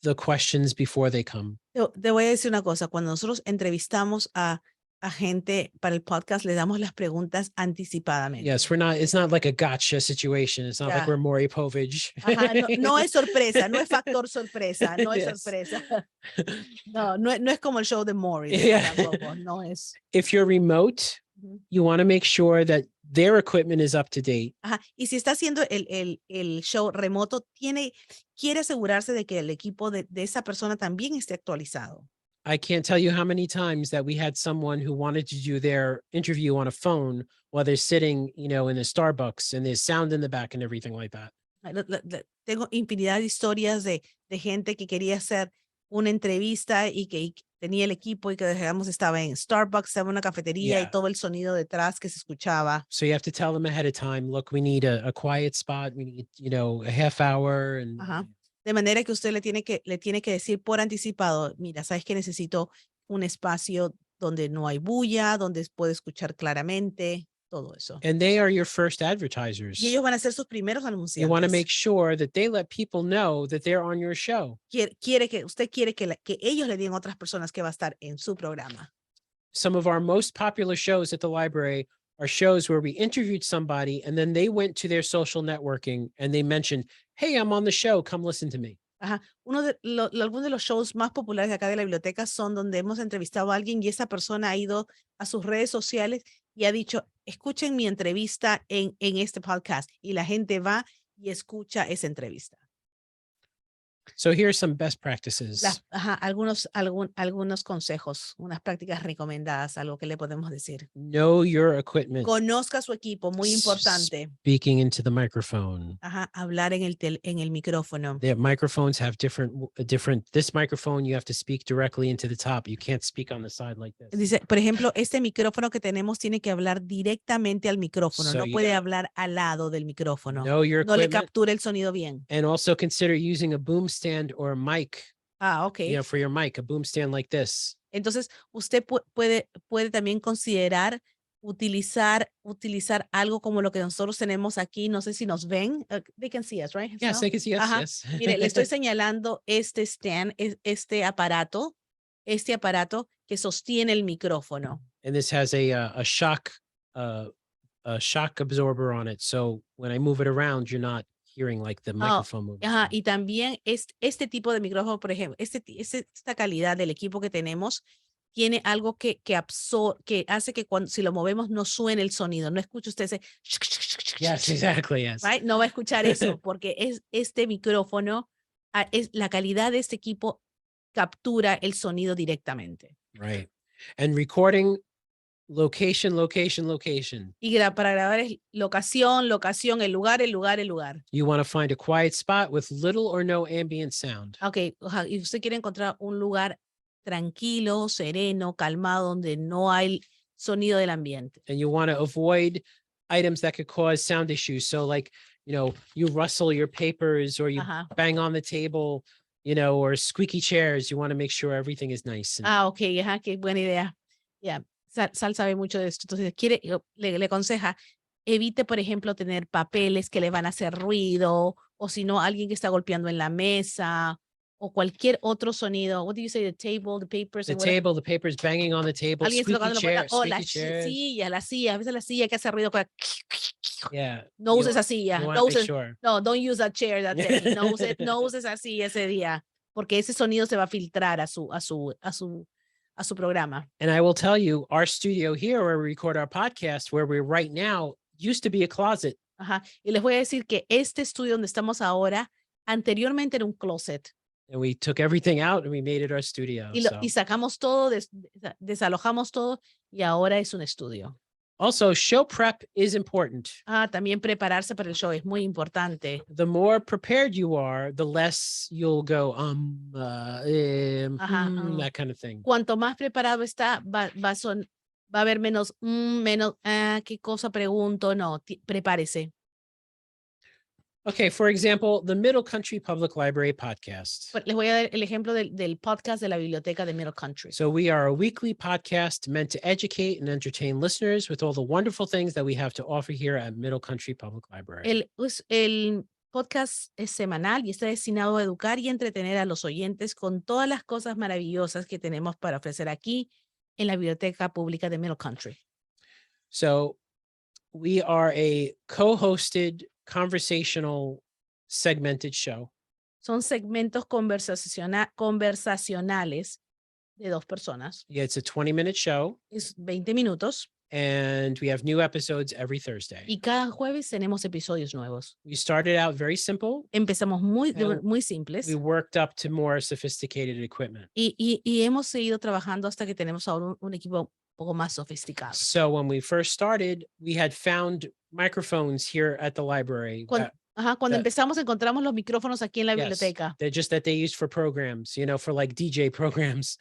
the questions before they come. Te voy a decir una cosa, cuando nosotros entrevistamos a gente para el podcast, le damos las preguntas anticipadamente. Yes, it's not like a gotcha situation. It's not like we're Maury Povich. No es sorpresa, no es factor sorpresa, no es sorpresa. No es como el show de Maury. Tampoco, no es. If you're remote, you want to make sure that their equipment is up to date. Y si está haciendo el show remoto, quiere asegurarse de que el equipo de esa persona también esté actualizado. I can't tell you how many times that we had someone who wanted to do their interview on a phone while they're sitting, in a Starbucks and there's sound in the back and everything like that. Tengo infinidad de historias de gente que quería hacer una entrevista y que tenía el equipo y que estaba en Starbucks, estaba en una cafetería y todo el sonido detrás que se escuchaba. So you have to tell them ahead of time, look, we need a quiet spot, we need, a half hour. And De manera que usted le tiene que decir por anticipado, mira, sabes que necesito un espacio donde no hay bulla, donde puedo escuchar claramente, todo eso. And they are your first advertisers. Y ellos van a ser sus primeros anunciantes. You want to make sure that they let people know that they're on your show. Usted quiere que ellos le digan a otras personas que va a estar en su programa. Some of our most popular shows at the library are shows where we interviewed somebody and then they went to their social networking and they mentioned, hey, I'm on the show, come listen to me. Algunos de los shows más populares de acá de la biblioteca son donde hemos entrevistado a alguien y esa persona ha ido a sus redes sociales y ha dicho, escuchen mi entrevista en este podcast, y la gente va y escucha esa entrevista. So here's some best practices. Algunos consejos, unas prácticas recomendadas, algo que le podemos decir. Know your equipment. Conozca su equipo, muy importante. Speaking into the microphone. Hablar en el micrófono. The microphones have different. This microphone you have to speak directly into the top. You can't speak on the side like this. Dice, por ejemplo, este micrófono que tenemos tiene que hablar directamente al micrófono. No puede hablar al lado del micrófono. Know your no le captura el sonido bien. And also consider using a boom stick stand or a mic, Okay. for your mic, a boom stand like this. Entonces, usted puede también considerar utilizar algo como lo que nosotros tenemos aquí. No sé si nos ven. They can see us, right? Yes, they can see us. Ajá. Yes. Mire, le estoy señalando este stand, este aparato que sostiene el micrófono. And this has a shock absorber on it. So when I move it around, you're not hearing like the microphone moving. Ajá, y también este tipo de micrófono, por ejemplo, esta calidad del equipo que tenemos tiene algo que hace que si lo movemos no suene el sonido. No escucha usted ese. Yes, exactly. Yes. Right? No va a escuchar eso porque este micrófono, la calidad de este equipo captura el sonido directamente. Right. And recording location. Y para grabar es locación, el lugar. You want to find a quiet spot with little or no ambient sound. Okay, y usted quiere encontrar un lugar tranquilo, sereno, calmado, donde no hay sonido del ambiente. And you want to avoid items that could cause sound issues. So like, you rustle your papers or you Ajá. bang on the table, or squeaky chairs. You want to make sure everything is nice. Okay, ajá, qué buena idea. Ya, Sal sabe mucho de esto. Entonces, le aconseja, evite, por ejemplo, tener papeles que le van a hacer ruido, o si no, alguien que está golpeando en la mesa, o cualquier otro sonido. What do you say? The table, the papers. The table, the papers banging on the table, Alguien está squeaky tocando la puerta. chairs, O la chairs. silla, a veces la silla que hace ruido. Yeah. No uses esa silla. Sure. No, don't use that chair that day. No uses así ese día, porque ese sonido se va a filtrar a su programa. And I will tell you, our studio here where we record our podcast, where we're right now, used to be a closet. Ajá. Y les voy a decir que este estudio donde estamos ahora, anteriormente era un closet. And we took everything out and we made it our studio. Y sacamos todo, desalojamos todo y ahora es un estudio. Also, show prep is important. También prepararse para el show es muy importante. The more prepared you are, the less you'll go, that kind of thing. Cuanto más preparado está, va a haber menos, ¿qué cosa pregunto? No, prepárese. Okay, for example, the Middle Country Public Library podcast. Les voy a dar el ejemplo del podcast de la biblioteca de Middle Country. So we are a weekly podcast meant to educate and entertain listeners with all the wonderful things that we have to offer here at Middle Country Public Library. El podcast es semanal y está destinado a educar y entretener a los oyentes con todas las cosas maravillosas que tenemos para ofrecer aquí en la biblioteca pública de Middle Country. So we are a co-hosted conversational segmented show. Son segmentos conversacionales de dos personas. Yeah, it's a 20-minute show. Es 20 minutos. And we have new episodes every Thursday. Y cada jueves tenemos episodios nuevos. We started out very simple. Empezamos muy simples. We worked up to more sophisticated equipment. Y hemos seguido trabajando hasta que tenemos ahora un equipo un poco más sofisticado. So when we first started, we had found microphones here at the library. Cuando empezamos encontramos los micrófonos aquí en la biblioteca. They're just that they use for programs, for like DJ programs.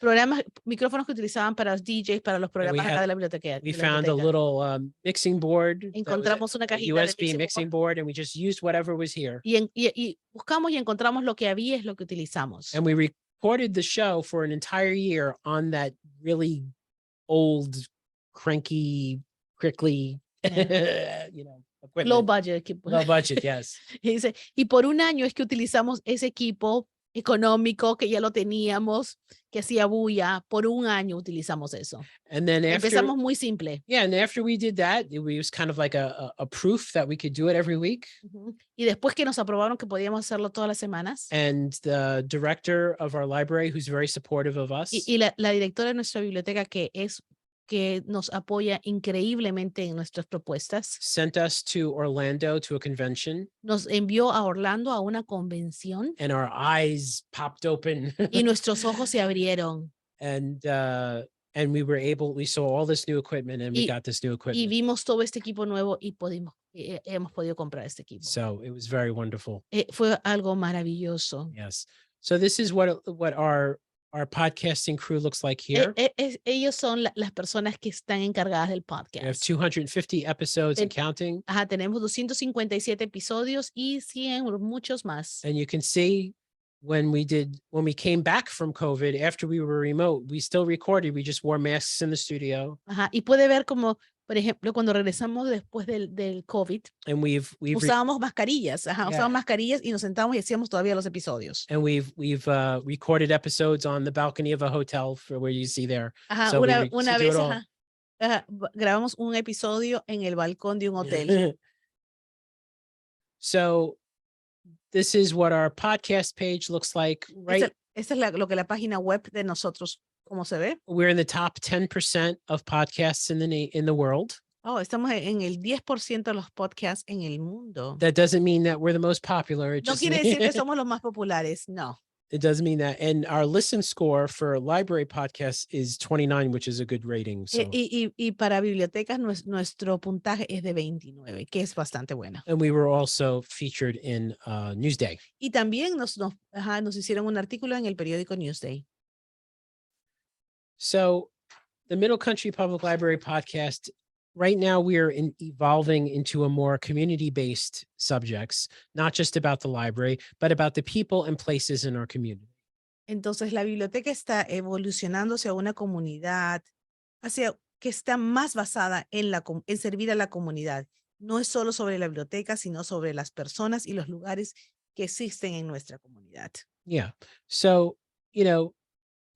Micrófonos que utilizaban para los DJs, para los programas acá de la biblioteca. We found a little mixing board. Encontramos una cajita USB mixing board, and we just used whatever was here. Y buscamos y encontramos lo que había, es lo que utilizamos. And we recorded the show for an entire year on that really old, cranky, crickly, equipment. Low budget. Low budget, yes. Y por un año es que utilizamos ese equipo económico que ya lo teníamos, que hacía bulla. Por un año utilizamos eso. And then empezamos muy simple. Yeah, and after we did that, it was kind of like a proof that we could do it every week. Y después que nos aprobaron que podíamos hacerlo todas las semanas. And the director of our library, who's very supportive of us. Y la directora de nuestra biblioteca, que nos apoya increíblemente en nuestras propuestas. Sent us to Orlando to a convention. Nos envió a Orlando a una convención. And our eyes popped open. Y nuestros ojos se abrieron. And we saw all this new equipment and we got this new equipment. Y vimos todo este equipo nuevo y hemos podido comprar este equipo. So it was very wonderful. Fue algo maravilloso. Yes. So this is what our podcasting crew looks like here. Ellos son las personas que están encargadas del podcast. We have 250 episodes and counting. Tenemos 257 episodios y 100 muchos más. And you can see when we came back from COVID, after we were remote, we still recorded. We just wore masks in the studio. Ajá, y puede ver como, por ejemplo, cuando regresamos después del COVID, And we've usábamos mascarillas, Yeah. usábamos mascarillas y nos sentábamos y hacíamos todavía los episodios. and we've recorded episodes on the balcony of a hotel for where you see there. Ajá, So we una do vez it all. grabamos un episodio en el balcón de un hotel. So this is what our podcast page looks like, right? Esta es lo que la página web de nosotros, ¿cómo se ve? We're in the top 10% of podcasts in the world. Oh, estamos en el 10% de los podcasts en el mundo. That doesn't mean that we're the most popular. It No just quiere decir que somos los más populares, no. It does mean that. And our listen score for library podcasts is 29, which is a good rating. So. Y para bibliotecas nuestro puntaje es de 29, que es bastante bueno. And we were also featured in Newsday. Y también nos hicieron un artículo en el periódico Newsday. So the Middle Country Public Library podcast, right now we're evolving into a more community-based subjects, not just about the library, but about the people and places in our community. Entonces la biblioteca está evolucionando hacia una comunidad, hacia que está más basada en servir a la comunidad. No es solo sobre la biblioteca, sino sobre las personas y los lugares que existen en nuestra comunidad. Yeah. So,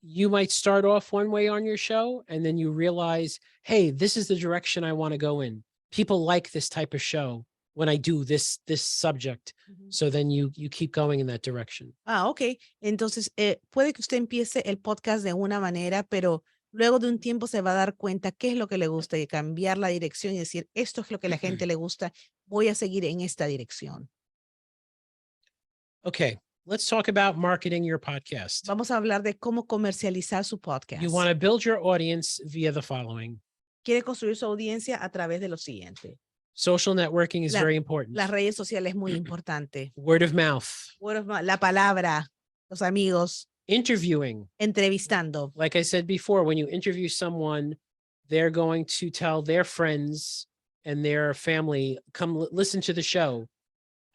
you might start off one way on your show and then you realize, hey, this is the direction I want to go in. People like this type of show when I do this subject. So then you keep going in that direction. Ok. Entonces, puede que usted empiece el podcast de una manera, pero luego de un tiempo se va a dar cuenta qué es lo que le gusta y cambiar la dirección y decir, esto es lo que a la gente le gusta, voy a seguir en esta dirección. Okay. Let's talk about marketing your podcast. Vamos a hablar de cómo comercializar su podcast. You want to build your audience via the following. Quiere construir su audiencia a través de lo siguiente. Social networking is very important. Las redes sociales es muy importante. Word of mouth. La palabra, los amigos. Interviewing. Entrevistando. Like I said before, when you interview someone, they're going to tell their friends and their family, come listen to the show.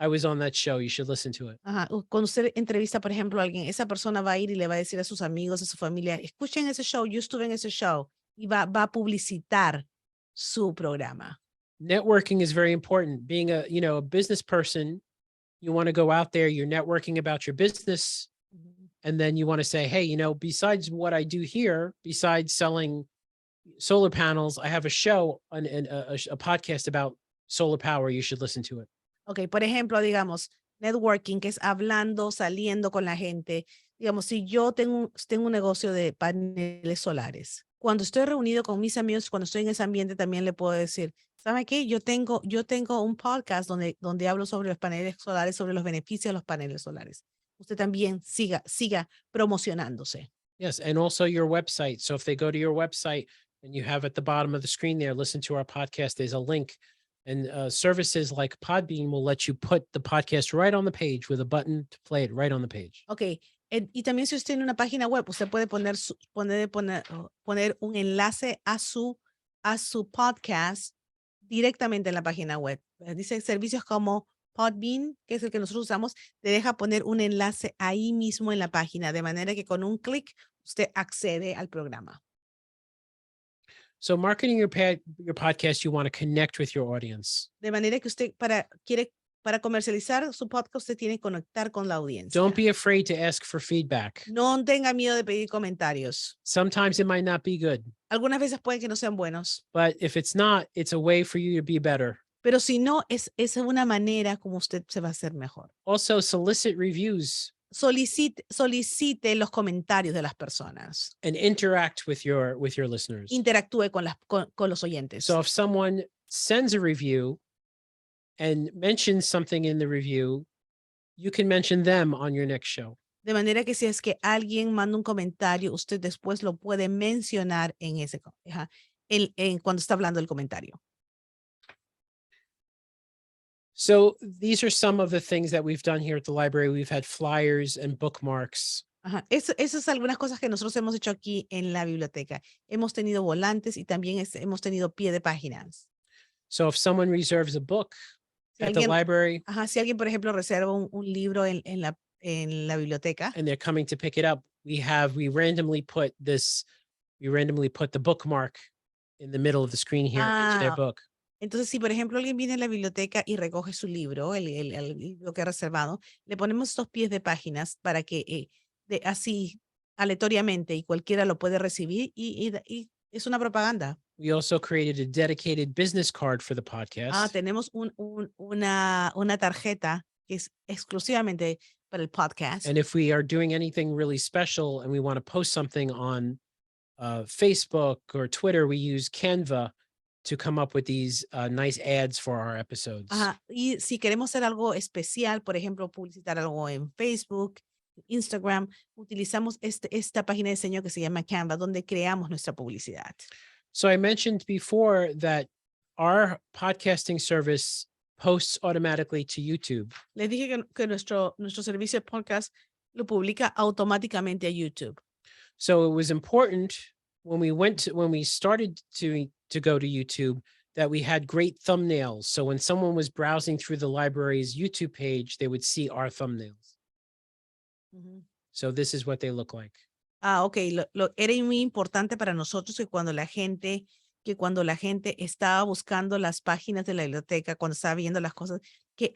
I was on that show. You should listen to it. Ajá. Cuando usted entrevista, por ejemplo, a alguien, esa persona va a ir y le va a decir a sus amigos, a su familia, escuchen ese show, yo estuve en ese show, y va a publicitar su programa. Networking is very important. Being a business person, you want to go out there, you're networking about your business, and then you want to say, hey, besides what I do here, besides selling solar panels, I have a show, a podcast about solar power. You should listen to it. Ok, por ejemplo, digamos, networking, que es hablando, saliendo con la gente. Digamos, si yo tengo un negocio de paneles solares, cuando estoy reunido con mis amigos, cuando estoy en ese ambiente, también le puedo decir, ¿sabe qué? Yo tengo un podcast donde hablo sobre los paneles solares, sobre los beneficios de los paneles solares. Usted también siga promocionándose. Yes, and also your website. So if they go to your website and you have at the bottom of the screen there, listen to our podcast, there's a link. And services like Podbean will let you put the podcast right on the page with a button to play it right on the page. Okay. Y también si usted tiene una página web, usted puede poner un enlace a su podcast directamente en la página web. Dice servicios como Podbean, que es el que nosotros usamos, te deja poner un enlace ahí mismo en la página, de manera que con un clic usted accede al programa. So marketing your podcast, you want to connect with your audience. De manera que usted para comercializar su podcast, usted tiene que conectar con la audiencia. Don't be afraid to ask for feedback. No tenga miedo de pedir comentarios. Sometimes it might not be good. Algunas veces puede que no sean buenos. But if it's not, it's a way for you to be better. Pero si no, es una manera como usted se va a hacer mejor. Also, solicit reviews. Solicite los comentarios de las personas. And interact with your listeners. Interactúe con los oyentes. So if someone sends a review and mentions something in the review, you can mention them on your next show. De manera que si es que alguien manda un comentario, usted después lo puede mencionar cuando está hablando del comentario. So these are some of the things that we've done here at the library. We've had flyers and bookmarks. Ajá. Esas son algunas cosas que nosotros hemos hecho aquí en la biblioteca. Hemos tenido volantes y también hemos tenido pie de páginas. So if someone reserves a book at the library. Si alguien, por ejemplo, reserva un libro en en la biblioteca. and they're coming to pick it up, we randomly put the bookmark in the middle of the screen here into their Ah, book. Entonces, si por ejemplo alguien viene a la biblioteca y recoge su libro, el libro que ha reservado, le ponemos estos pies de páginas para que así aleatoriamente y cualquiera lo puede recibir y es una propaganda. We also created a dedicated business card for the podcast. Tenemos una tarjeta que es exclusivamente para el podcast. And if we are doing anything really special and we want to post something on Facebook or Twitter, we use Canva to come up with these nice ads for our episodes. Y si queremos hacer algo especial, por ejemplo, publicitar algo en Facebook, Instagram, utilizamos esta página de diseño que se llama Canva, donde creamos nuestra publicidad. So I mentioned before that our podcasting service posts automatically to YouTube. Les dije que nuestro servicio de podcast lo publica automáticamente a YouTube. So it was important when we started to go to YouTube that we had great thumbnails. So when someone was browsing through the library's YouTube page, they would see our thumbnails. So this is what they look like. Ok. Era muy importante para nosotros que cuando la gente estaba buscando las páginas de la biblioteca, cuando estaba viendo las cosas, que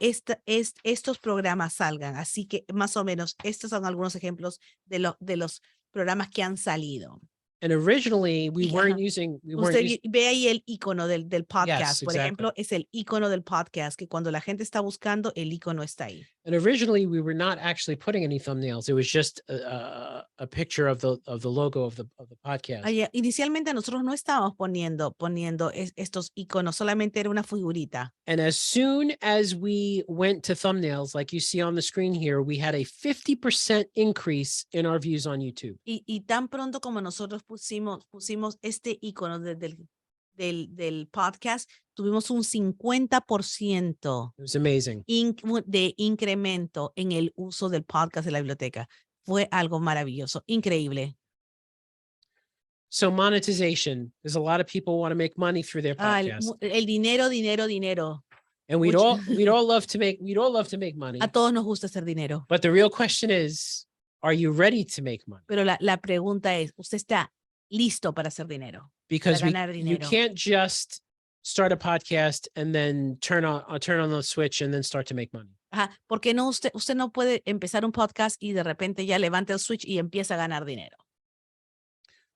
estos programas salgan. Así que más o menos estos son algunos ejemplos de los programas que han salido. And originally we weren't Ajá. using, Usted ve ahí el icono del podcast. Yes, Por exactly. ejemplo, es el icono del podcast, que cuando la gente está buscando, el icono está ahí. And originally we were not actually putting any thumbnails. It was just a picture of the logo of the podcast. Inicialmente nosotros no estábamos poniendo estos iconos, solamente era una figurita. And as soon as we went to thumbnails, like you see on the screen here, we had a 50% increase in our views on YouTube. Y tan pronto como nosotros pusimos este icono del podcast, tuvimos un 50% It was amazing. de incremento en el uso del podcast de la biblioteca. Fue algo maravilloso, increíble. So monetization, there's a lot of people want to make money through their podcast. El dinero. And we'd all love to make money. A todos nos gusta hacer dinero. But the real question is, are you ready to make money? Pero la pregunta es, ¿usted está listo para hacer dinero? Because Para ganar you dinero. can't just start a podcast and then turn on the switch and then start to make money. Porque usted no puede empezar un podcast y de repente ya levanta el switch y empieza a ganar dinero.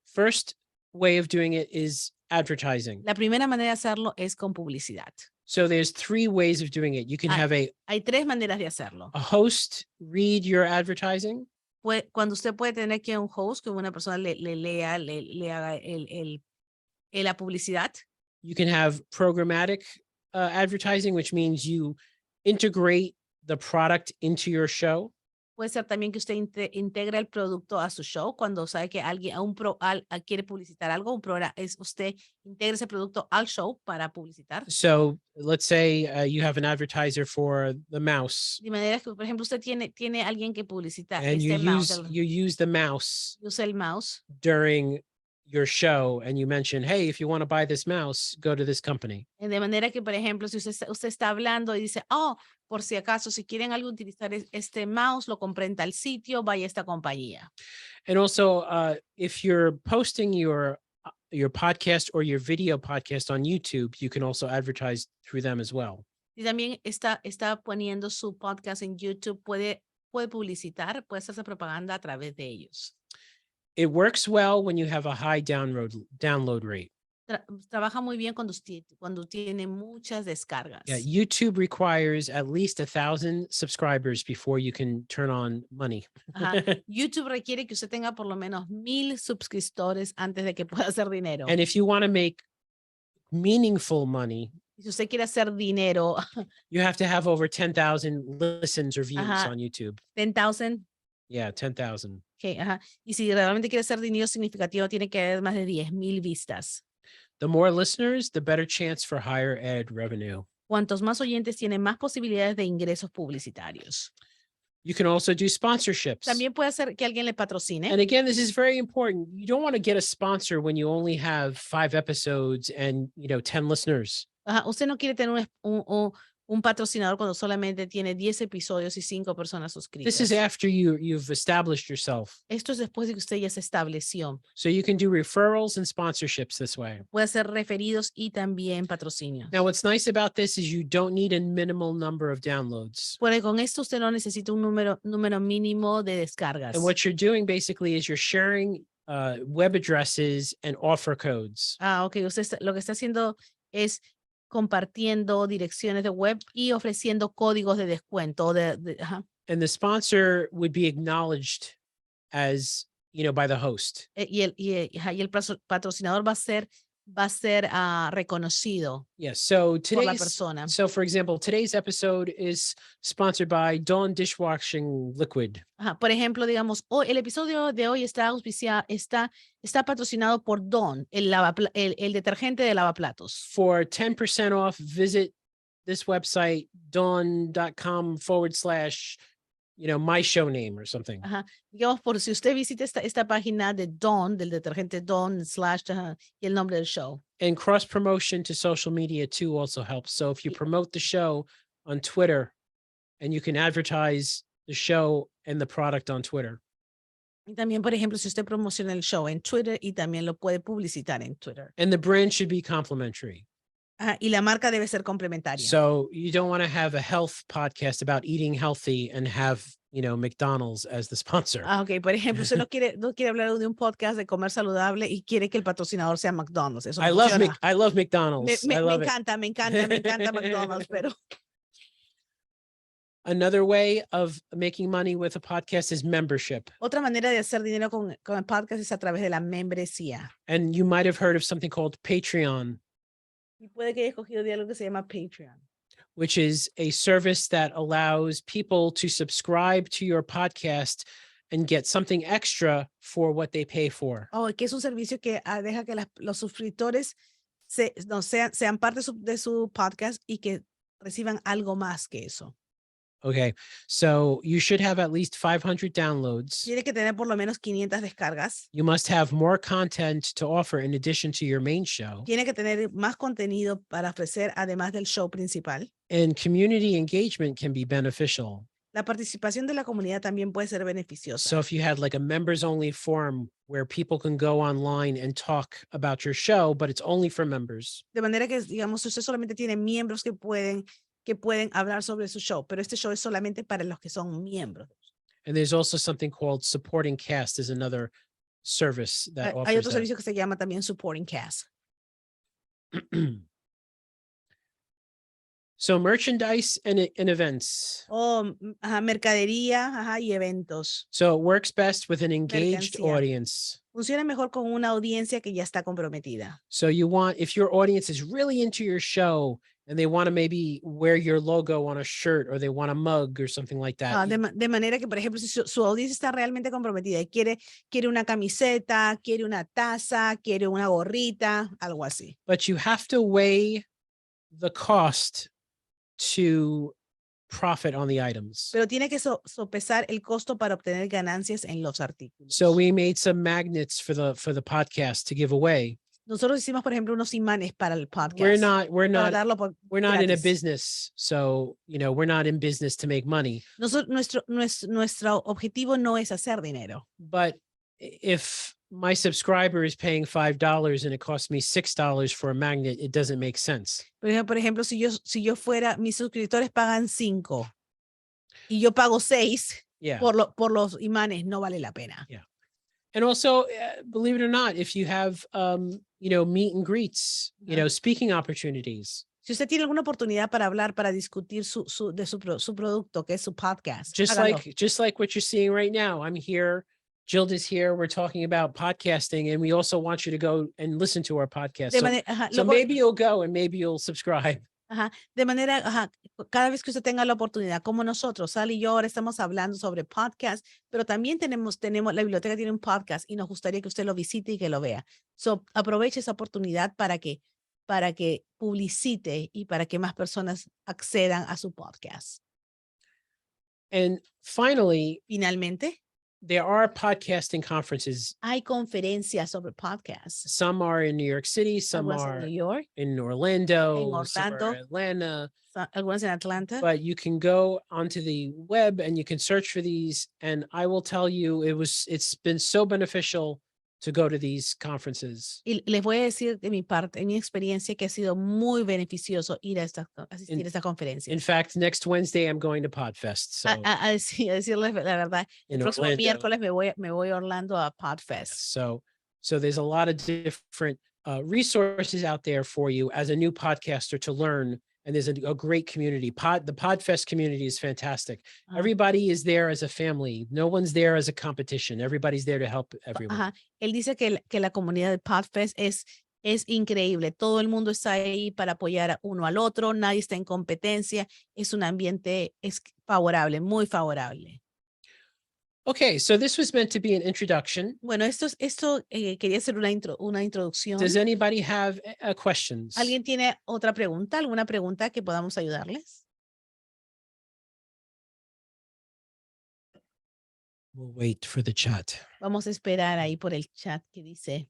First way of doing it is advertising. La primera manera de hacerlo es con publicidad. So there's 3 ways of doing it. You can have Hay 3 maneras de hacerlo. a host read your advertising. Cuando usted puede tener que un host, que una persona le haga la publicidad. You can have programmatic advertising, which means you integrate the product into your show. Puede ser también que usted integra el producto a su show. Cuando sabe que alguien quiere publicitar algo, un programa usted integra ese producto al show para publicitar. So let's say you have an advertiser for the mouse. De manera que, por ejemplo, usted tiene alguien que publicita And you use the mouse usa el mouse during your show, and you mention, hey, if you want to buy this mouse, go to this company. De manera que, por ejemplo, si usted está hablando y dice, por si acaso, si quieren algo utilizar este mouse, lo compren en tal sitio, vaya a esta compañía. And also, if you're posting your podcast or your video podcast on YouTube, you can also advertise through them as well. Y también está poniendo su podcast en YouTube, puede publicitar, puede hacerse propaganda a través de ellos. It works well when you have a high download rate. Trabaja muy bien cuando tiene muchas descargas. Yeah, YouTube requires at least 1,000 subscribers before you can turn on money. YouTube requiere que usted tenga por lo menos 1,000 suscriptores antes de que pueda hacer dinero. And if you want to make meaningful money, Si usted quiere hacer dinero, you have to have over 10,000 listens or views on YouTube. 10,000. Yeah, 10,000. Okay, Y si realmente quiere hacer dinero significativo, tiene que haber más de 10,000 vistas. The more listeners, the better chance for higher ad revenue. Cuantos más oyentes tienen, más posibilidades de ingresos publicitarios. You can also do sponsorships. También puede ser que alguien le patrocine. And again, this is very important. You don't want to get a sponsor when you only have 5 episodes and 10 listeners. Usted no quiere tener un Un patrocinador cuando solamente tiene 10 episodios y 5 personas suscritas. This is after you've established yourself. Esto es después de que usted ya se estableció. So you can do referrals and sponsorships this way. Puede ser referidos y también patrocinios. Now, what's nice about this is you don't need a minimal number of downloads. Porque con esto usted no necesita un número mínimo de descargas. And what you're doing basically is you're sharing web addresses and offer codes. Ok. Usted lo que está haciendo es compartiendo direcciones de web y ofreciendo códigos de descuento. And the sponsor would be acknowledged as, by the host. Y el patrocinador va a ser reconocido Yes. So por la today's, persona. so for example, today's episode is sponsored by Dawn Dishwashing Liquid. Por ejemplo, digamos, el episodio de hoy está patrocinado por Dawn, el detergente de lavaplatos. For 10% off, visit this website, dawn.com/ my show name or something. Digamos, por si usted visita esta página de Dawn, del detergente Dawn / y el nombre del show. And cross promotion to social media too also helps. So if you promote the show on Twitter, and you can advertise the show and the product on Twitter. Y también, por ejemplo, si usted promociona el show en Twitter y también lo puede publicitar en Twitter. And the brand should be complementary. Y la marca debe ser complementaria. So you don't want to have a health podcast about eating healthy and have, McDonald's as the sponsor. Ok. Por ejemplo, usted no quiere hablar de un podcast de comer saludable y quiere que el patrocinador sea McDonald's. Eso I love McDonald's. Me I love it. encanta McDonald's, pero Another way of making money with a podcast is membership. otra manera de hacer dinero con el podcast es a través de la membresía. And you might have heard of something called Patreon. Y puede que haya escogido de algo que se llama Patreon, which is a service that allows people to subscribe to your podcast and get something extra for what they pay for. Que es un servicio que deja que los suscriptores sean parte de su podcast y que reciban algo más que eso. Okay, so you should have at least 500 downloads. Tiene que tener por lo menos 500 descargas. You must have more content to offer in addition to your main show. Tiene que tener más contenido para ofrecer además del show principal. And community engagement can be beneficial. La participación de la comunidad también puede ser beneficiosa. So if you had like a members only forum where people can go online and talk about your show, but it's only for members. De manera que, digamos, usted solamente tiene miembros que pueden hablar sobre su show, pero este show es solamente para los que son miembros. And there's also something called supporting cast is another service that offers Hay otro that. servicio que se llama también supporting cast. So merchandise and events. Mercadería, y eventos. So it works best with an engaged Mercancía. audience. Funciona mejor con una audiencia que ya está comprometida. So if your audience is really into your show and they want to maybe wear your logo on a shirt or they want a mug or something like that. De manera que, por ejemplo, si su audiencia está realmente comprometida y quiere una camiseta, quiere una taza, quiere una gorrita, algo así. But you have to weigh the cost to profit on the items. Pero tiene que sopesar el costo para obtener ganancias en los artículos. So we made some magnets for the podcast to give away. Nosotros hicimos, por ejemplo, unos imanes para el podcast. We're para not darlo por in a gratis. business. So, we're not in business to make money. Nuestro objetivo no es hacer dinero. But if my subscriber is paying $5 and it costs me $6 for a magnet, it doesn't make sense. Por ejemplo, si yo fuera, mis suscriptores pagan 5 y yo pago 6 Yeah. por los imanes, no vale la pena. Yeah. And also, believe it or not, if you have, meet and greets, speaking opportunities. Si usted tiene alguna oportunidad para hablar, para discutir su producto, que es su podcast. Just hágalo. like what you're seeing right now. I'm here. Jill is here. We're talking about podcasting, and we also want you to go and listen to our podcast. So maybe you'll go and maybe you'll subscribe. De manera, cada vez que usted tenga la oportunidad, como nosotros, Sal y yo ahora estamos hablando sobre podcast, pero también tenemos, la biblioteca tiene un podcast y nos gustaría que usted lo visite y que lo vea. So, aproveche esa oportunidad para que publicite y para que más personas accedan a su podcast. And finally, Finalmente, there are podcasting conferences. Hay conferencias sobre podcasts. Some are in New York City, some Algunas en are New York, in Orlando, en some are Orlando. Atlanta. Algunas en Atlanta. But you can go onto the web and you can search for these. And I will tell you, it's been so beneficial to go to these conferences. Y les voy a decir de mi parte, en mi experiencia, que ha sido muy beneficioso asistir a estas conferencias. In fact, next Wednesday, I'm going to PodFest. So A decirles la verdad, el in próximo Orlando. miércoles me voy a Orlando a PodFest. So there's a lot of different resources out there for you as a new podcaster to learn. And there's a great community. The PodFest community is fantastic. Everybody is there as a family. No one's there as a competition. Everybody's there to help everyone. Él dice que la comunidad de PodFest es increíble. Todo el mundo está ahí para apoyar uno al otro. Nadie está en competencia. Es un ambiente favorable, muy favorable. Okay, so this was meant to be an introduction. Bueno, esto quería hacer una introducción. Does anybody have questions? ¿Alguien tiene otra pregunta? ¿Alguna pregunta que podamos ayudarles? We'll wait for the chat. Vamos a esperar ahí por el chat que dice.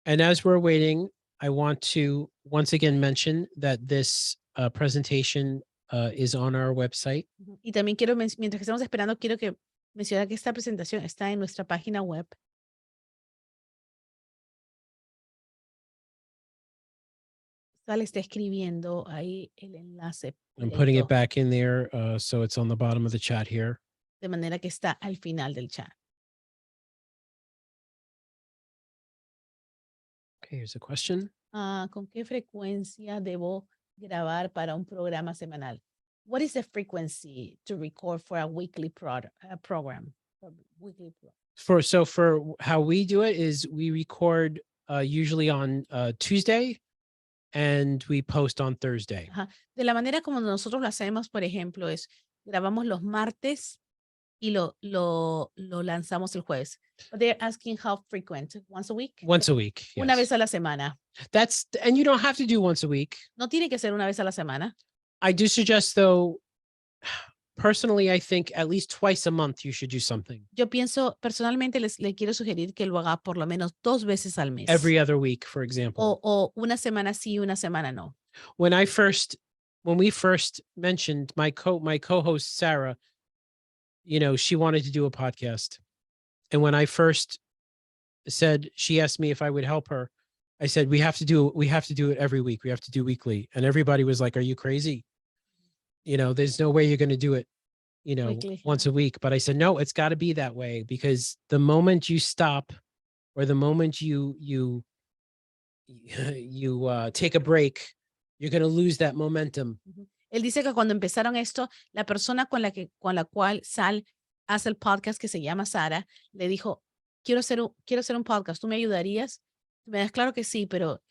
And as we're waiting, I want to once again mention that this presentation is on our website. Y también quiero, mientras que estamos esperando, quiero que mencionar que esta presentación está en nuestra página web. Le está escribiendo ahí el enlace. I'm putting it back in there, so it's on the bottom of the chat here. De manera que está al final del chat. Okay, here's a question. ¿Con qué frecuencia debo grabar para un programa semanal? What is the frequency to record for a weekly program? For how we do it is we record usually on Tuesday and we post on Thursday. De la manera como nosotros lo hacemos, por ejemplo, es grabamos los martes y lo lanzamos el jueves. But they're asking how frequent? Once a week? Once a week. Yes. Una vez a la semana. And you don't have to do once a week. No tiene que ser una vez a la semana. I do suggest, though, personally, I think at least twice a month you should do something. Yo pienso, personalmente, le quiero sugerir que lo haga por lo menos 2 veces al mes. Every other week, for example. O una semana sí, una semana no. When we first mentioned my co-host, Sarah, she wanted to do a podcast. And when I first said, she asked me if I would help her, I said, we have to do it every week. We have to do weekly. And everybody was like, are you crazy? There's no way you're going to do it, Weekly. once a week. But I said, no, it's got to be that way, because the moment you stop or the moment you take a break, you're going to lose that momentum. Él dice que cuando empezaron esto, la persona con la cual Sal hace el podcast, que se llama Sara, le dijo, quiero hacer un podcast, ¿tú me ayudarías? Me das claro que sí, pero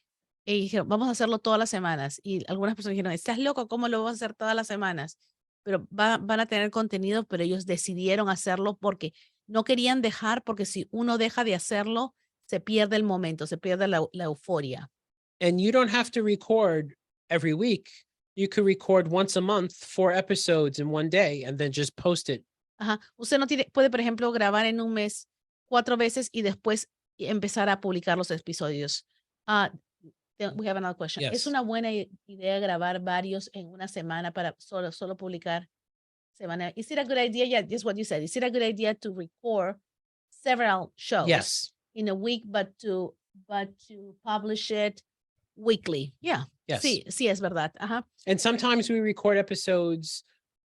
dijeron, vamos a hacerlo todas las semanas. Y algunas personas dijeron, ¿estás loco? ¿Cómo lo vas a hacer todas las semanas? Pero van a tener contenido, pero ellos decidieron hacerlo porque no querían dejar, porque si uno deja de hacerlo, se pierde el momento, se pierde la euforia. And you don't have to record every week. You could record once a month, 4 episodes in one day, and then just post it. Usted puede, por ejemplo, grabar en un mes 4 veces y después empezar a publicar los episodios. We have another question. Yes. ¿Es una buena idea grabar varios en una semana para solo publicar semana? Is it a good idea? Yeah, just what you said. Is it a good idea to record several shows? Yes. In a week, but to publish it weekly? Yeah. Yes. Sí, es verdad. And sometimes we record episodes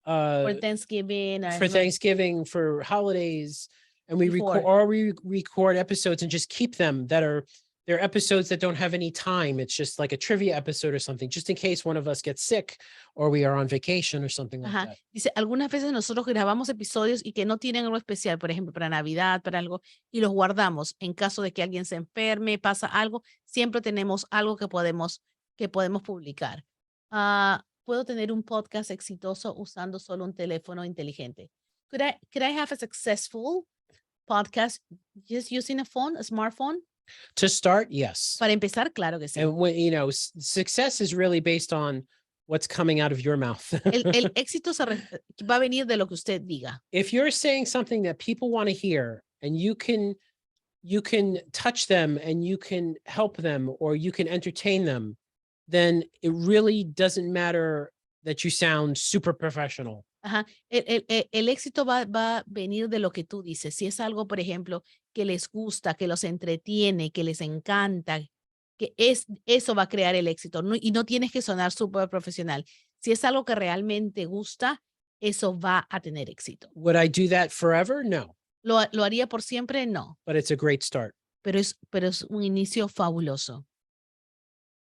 For Thanksgiving. For holidays, and we Before. record episodes and just keep them they're episodes that don't have any time. It's just like a trivia episode or something, just in case one of us gets sick or we are on vacation or something like that. Dice, algunas veces nosotros grabamos episodios y que no tienen algo especial, por ejemplo, para Navidad, para algo, y los guardamos en caso de que alguien se enferme, pasa algo, siempre tenemos algo que podemos publicar. Puedo tener un podcast exitoso usando solo un teléfono inteligente. Could I have a successful podcast just using a smartphone? To start, yes. Para empezar, claro que sí. And when, success is really based on what's coming out of your mouth. El éxito va a venir de lo que usted diga. If you're saying something that people want to hear and you can touch them and you can help them or you can entertain them, then it really doesn't matter that you sound super professional. Ajá. El éxito va a venir de lo que tú dices. Si es algo, por ejemplo, que les gusta, que los entretiene, que les encanta, eso va a crear el éxito. Y no tienes que sonar súper profesional. Si es algo que realmente gusta, eso va a tener éxito. Would I do that forever? No. ¿Lo haría por siempre? No. But it's a great start. Pero es un inicio fabuloso.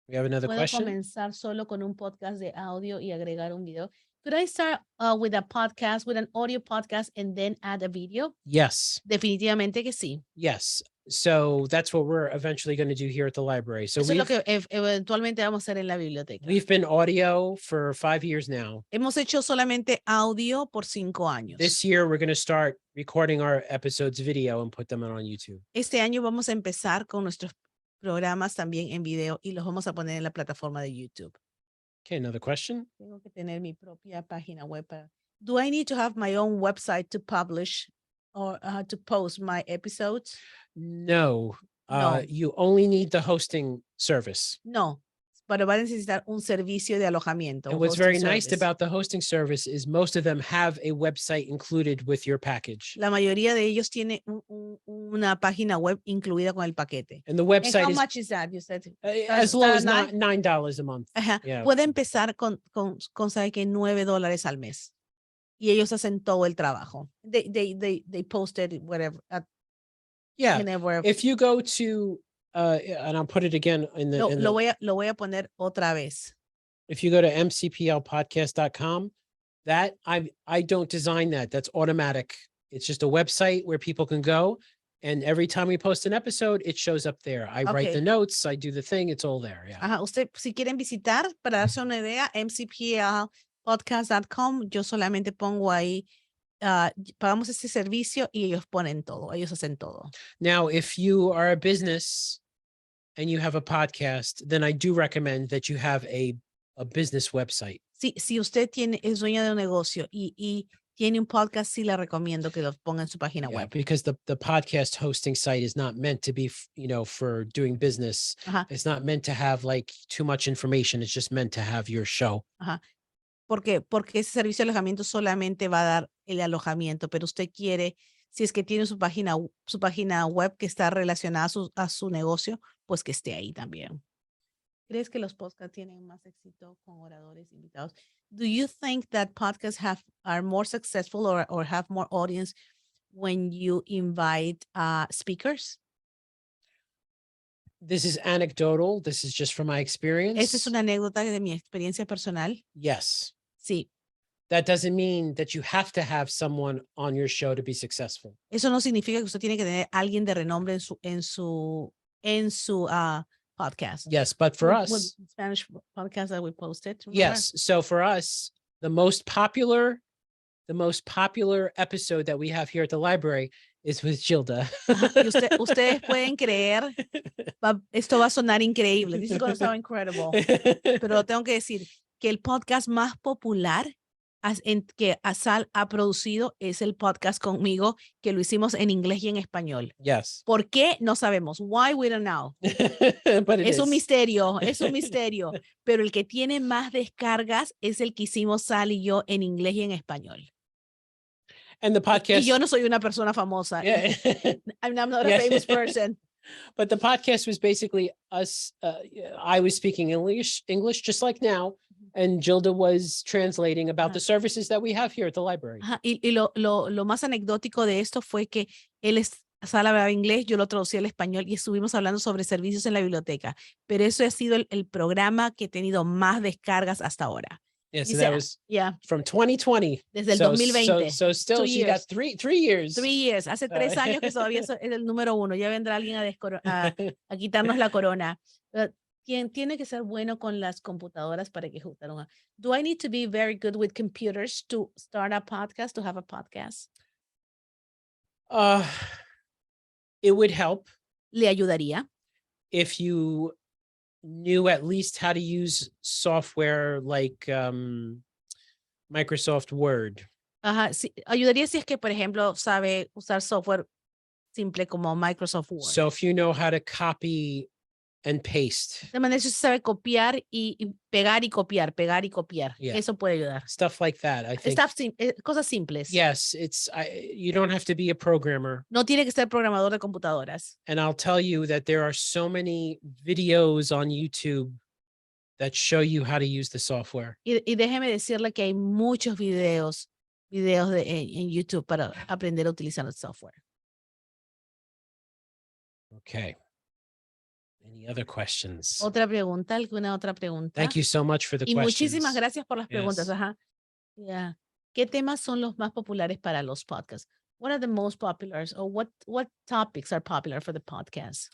We have another ¿Puedo question? comenzar solo con un podcast de audio y agregar un video? Could I start with a podcast, with an audio podcast, and then add a video? Yes. Definitivamente que sí. Yes. So that's what we're eventually going to do here at the library. So Eso es lo que eventualmente vamos a hacer en la biblioteca. we've been audio for 5 years now. Hemos hecho solamente audio por 5 años. This year, we're going to start recording our episodes video and put them on YouTube. Este año vamos a empezar con nuestros programas también en video y los vamos a poner en la plataforma de YouTube. Okay, another question. Tengo que tener mi propia página web. Do I need to have my own website to publish or to post my episodes? No, No. you only need the hosting service. No, pero va a necesitar un servicio de alojamiento. And un what's hosting very nice service. about the hosting service is most of them have a website included with your package. La mayoría de ellos tiene una página web incluida con el paquete. And the And website how is much is that? You said as low as $9? $9 a month. Ajá. Yeah. Puede empezar con ¿sabe qué? $9 al mes. Y ellos hacen todo el trabajo. They posted whatever. Yeah. Whenever. If you go to, and I'll put it again in the, Lo voy a poner otra vez. if you go to mcplpodcast.com, that I don't design that. That's automatic. It's just a website where people can go. And every time we post an episode, it shows up there. I write Okay. the notes, I do the thing, it's all there. Yeah. Ajá. Usted, si quieren visitar, para darse una idea, mcplpodcast.com, yo solamente pongo ahí, pagamos este servicio y ellos ponen todo, ellos hacen todo. Now, if you are a business and you have a podcast, then I do recommend that you have a business website. Si usted es dueño de un negocio y tiene un podcast, sí le recomiendo que lo ponga en su página Yeah, web. because the podcast hosting site is not meant to be, for doing business. Ajá. It's not meant to have like too much information. It's just meant to have your show. Ajá. Porque ese servicio de alojamiento solamente va a dar el alojamiento, pero usted quiere, si es que tiene su página web que está relacionada a su negocio, pues que esté ahí también. ¿Crees que los podcasts tienen más éxito con oradores invitados? Do you think that podcasts are more successful or have more audience when you invite speakers? This is anecdotal. This is just from my experience. Esta es una anécdota de mi experiencia personal. Yes. Sí. That doesn't mean that you have to have someone on your show to be successful. Eso no significa que usted tiene que tener alguien de renombre en su podcast. Yes, but for With us, Spanish podcast that we posted. remember? yes. So for us, the most popular episode that we have here at the library is with Gilda. Ajá, y ustedes pueden creer, esto va a sonar increíble. This is going to sound incredible. Pero lo tengo que decir, que el podcast más popular que Asal ha producido es el podcast conmigo, que lo hicimos en inglés y en español. Yes. ¿Por qué? No sabemos. Why? We don't know. But it Es un is. misterio, es un misterio. Pero el que tiene más descargas es el que hicimos Sal y yo en inglés y en español. And the podcast. Y yo no soy una persona famosa. Yeah. I'm not a Yes. famous person. But the podcast was basically us. I was speaking English just like now, and Gilda was translating about the services that we have here at the library. Ajá, y lo más anecdótico de esto fue que Sal hablaba inglés, yo lo traducía al español y estuvimos hablando sobre servicios en la biblioteca. Pero eso ha sido el programa que ha tenido más descargas hasta ahora. Yeah, so Dice, that was yeah, from 2020. desde el So 2020. still 2 she got years. 3 years. 3 years. Hace 3 años que todavía es el número 1. Ya vendrá alguien a quitarnos la corona. Tiene que ser bueno con las computadoras para ejecutar una. Do I need to be very good with computers to start a podcast, to have a podcast? It would help ¿Le ayudaría? if you knew at least how to use software like Microsoft Word. Ajá, sí, ayudaría si es que, por ejemplo, sabe usar software simple como Microsoft Word. So if you know how to copy and paste, De manera que usted sabe copiar y pegar y copiar, pegar y copiar. Yeah. Eso puede ayudar. stuff like that, I think. Cosas simples. Yes, you don't have to be a programmer. No tiene que ser programador de computadoras. And I'll tell you that there are so many videos on YouTube that show you how to use the software. Y déjeme decirle que hay muchos videos en YouTube para aprender a utilizar el software. Okay. Any other questions? ¿Otra pregunta? ¿Alguna otra pregunta? Thank you so much for the Y questions. muchísimas gracias por las preguntas. Yes. Ajá. Yeah. ¿Qué temas son los más populares para los podcasts? What are the most popular, or what topics are popular for the podcast?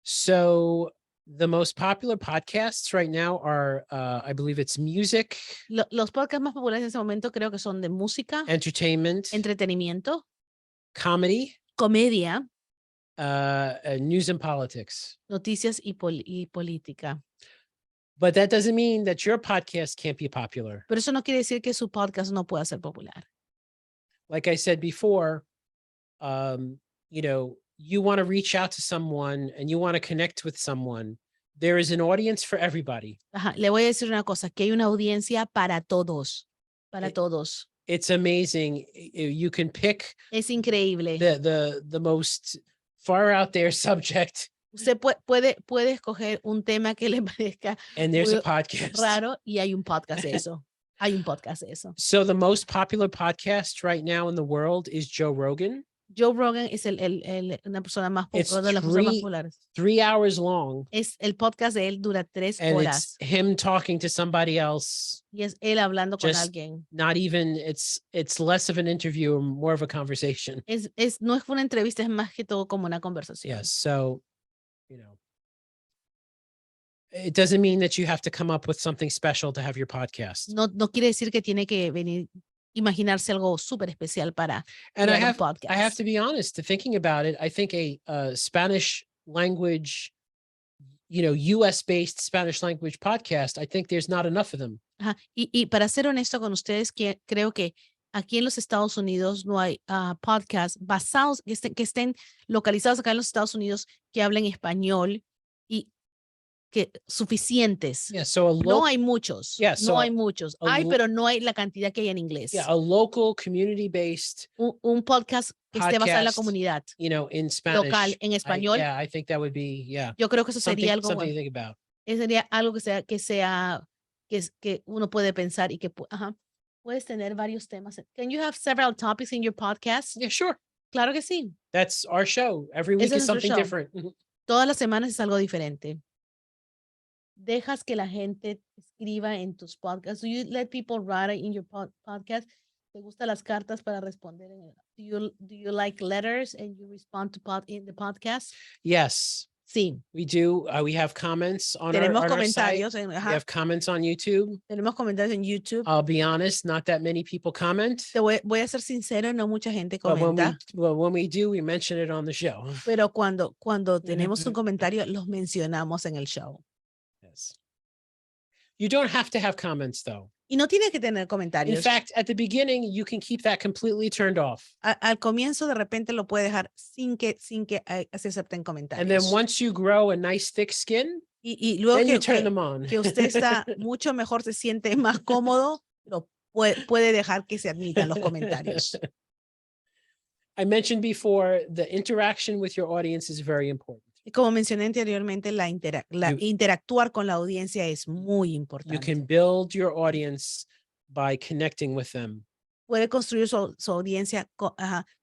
So the most popular podcasts right now are, I believe it's music, Los podcasts más populares en ese momento creo que son de música, entertainment, entretenimiento, comedy, comedia, news and politics. noticias y política. But that doesn't mean that your podcast can't be popular. Pero eso no quiere decir que su podcast no pueda ser popular. Like I said before, you want to reach out to someone and you want to connect with someone. There is an audience for everybody. Ajá. Le voy a decir una cosa, que hay una audiencia para todos, todos. It's amazing. You can pick Es increíble. the most far out there subject. Usted puede escoger un tema que le parezca And there's muy a podcast. raro y hay un podcast de eso. Hay un podcast de eso. So the most popular podcast right now in the world is Joe Rogan. Joe Rogan es una persona más popular, de las personas más populares. 3 hours long. Es el podcast de él dura 3 And horas. it's him talking to somebody else. Y es él hablando con Just alguien. Not even, it's less of an interview or more of a conversation. No es una entrevista, es más que todo como una conversación. Yes. So, it doesn't mean that you have to come up with something special to have your podcast. No quiere decir que tiene que venir, imaginarse algo súper especial para And I crear un have podcast. to be honest, thinking about it, I think a Spanish language, US based Spanish language podcast, I think there's not enough of them. Ajá. Y para ser honesto con ustedes, creo que aquí en los Estados Unidos no hay podcasts basados, que estén localizados acá en los Estados Unidos, que hablen español y que suficientes. Yeah, so No hay muchos. Yeah, so no hay muchos. Hay, pero no hay la cantidad que hay en inglés. Yeah, a local community based Un podcast que esté basado en la comunidad. In Spanish. Local, en español. I think that would be, Yo creo que eso sería algo something to think about. Sería algo que uno puede pensar y que puedes tener varios temas. Can you have several topics in your podcast? Yeah, sure. Claro que sí. That's our show. Every week Ese is es nuestro something show. different. Todas las semanas es algo diferente. Dejas que la gente escriba en tus podcasts. Do you let people write in your podcast? ¿Te gustan las cartas para responder? Do you like letters and you respond in the podcast? Yes. Sí. We do. We have comments on Tenemos our comentarios. site. We have comments on YouTube. Tenemos comentarios en YouTube. I'll be honest, not that many people comment. Voy a ser sincero, no mucha gente But comenta. when we do, we mention it on the show. Pero cuando tenemos un comentario, los mencionamos en el show. Yes. You don't have to have comments, though. Y no tiene que tener comentarios. In fact, at the beginning, you can keep that completely turned off. Al comienzo, de repente, lo puede dejar sin que se acepten comentarios. And then once you grow a nice thick skin, y luego then you turn them on. que usted está mucho mejor, se siente más cómodo, lo puede dejar que se admitan los comentarios. I mentioned before, the interaction with your audience is very important. Como mencioné anteriormente, interactuar con la audiencia es muy importante. You can build your audience by connecting with them. Puede construir su audiencia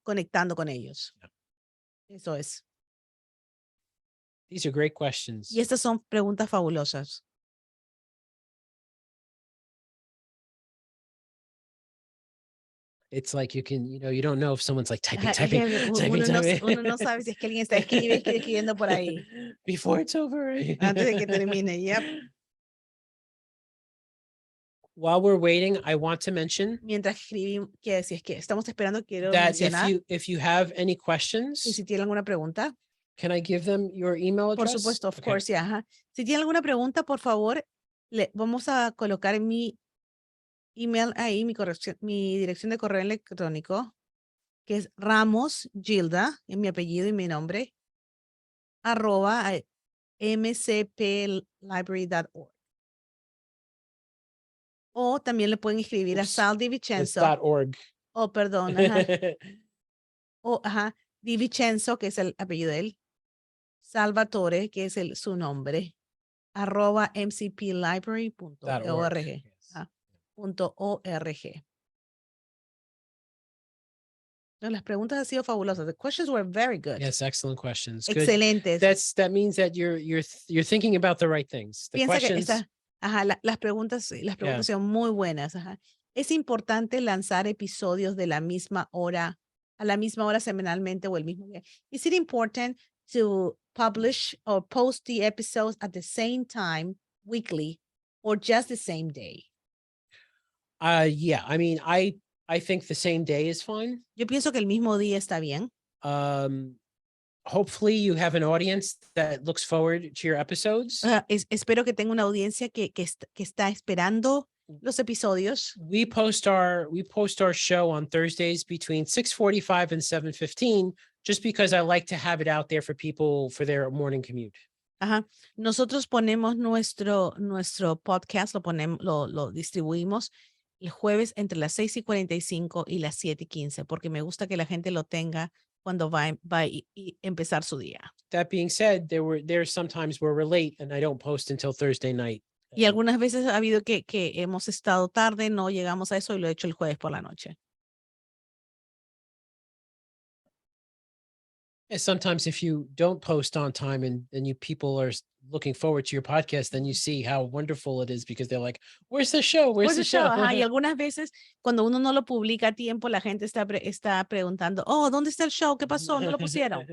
conectando con ellos. Yeah. Eso es. These are great questions. Y estas son preguntas fabulosas. It's like you don't know if someone's like typing. Uno no sabe si es que alguien está escribiendo por ahí. Before it's over. Antes de que termine, yep. While we're waiting, I want to mention Mientras escribimos, si es que estamos esperando, quiero that mencionar if you have any questions, y si tienen alguna pregunta, Can I give them your email Por address? supuesto, of Okay. course, yeah. Ajá. Si tiene alguna pregunta, por favor, vamos a colocar mi email ahí, mi dirección de correo electrónico, que es Ramos Gilda, es mi apellido y mi nombre, @mcplibrary.org. O también le pueden escribir a Oops, Sal It's DiVincenzo. .org. Oh, perdón, ajá. O, ajá, DiVincenzo, que es el apellido de él. Salvatore, que es su nombre. @mcplibrary.org. Yes. Ajá, .org. No, las preguntas han sido fabulosas. The questions were very good. Yes, excellent questions. Good. Excelentes. That means that you're thinking about the right things. The Piensa que questions. ajá, las preguntas son muy buenas. Ajá. Es importante lanzar episodios de la misma hora, a la misma hora semanalmente o el mismo día. Is it important to publish or post the episodes at the same time weekly or just the same day? Yeah, I mean, I think the same day is fine. Yo pienso que el mismo día está bien. Hopefully you have an audience that looks forward to your episodes. Espero que tenga una audiencia que está esperando los episodios. We post our show on Thursdays between 6:45 and 7:15, just because I like to have it out there for people for their morning commute. Ajá. Nosotros ponemos nuestro podcast, lo distribuimos el jueves entre las 6:45 y las 7:15, porque me gusta que la gente lo tenga cuando va y empezar su día. That being said, there's sometimes where we're late and I don't post until Thursday night. Y algunas veces ha habido que hemos estado tarde, no llegamos a eso y lo he hecho el jueves por la noche. And sometimes if you don't post on time and you people are looking forward to your podcast, then you see how wonderful it is because they're like, where's the show? Where's the show? Ajá, y algunas veces cuando uno no lo publica a tiempo, la gente está preguntando, oh, ¿dónde está el show? ¿Qué pasó? ¿No lo pusieron?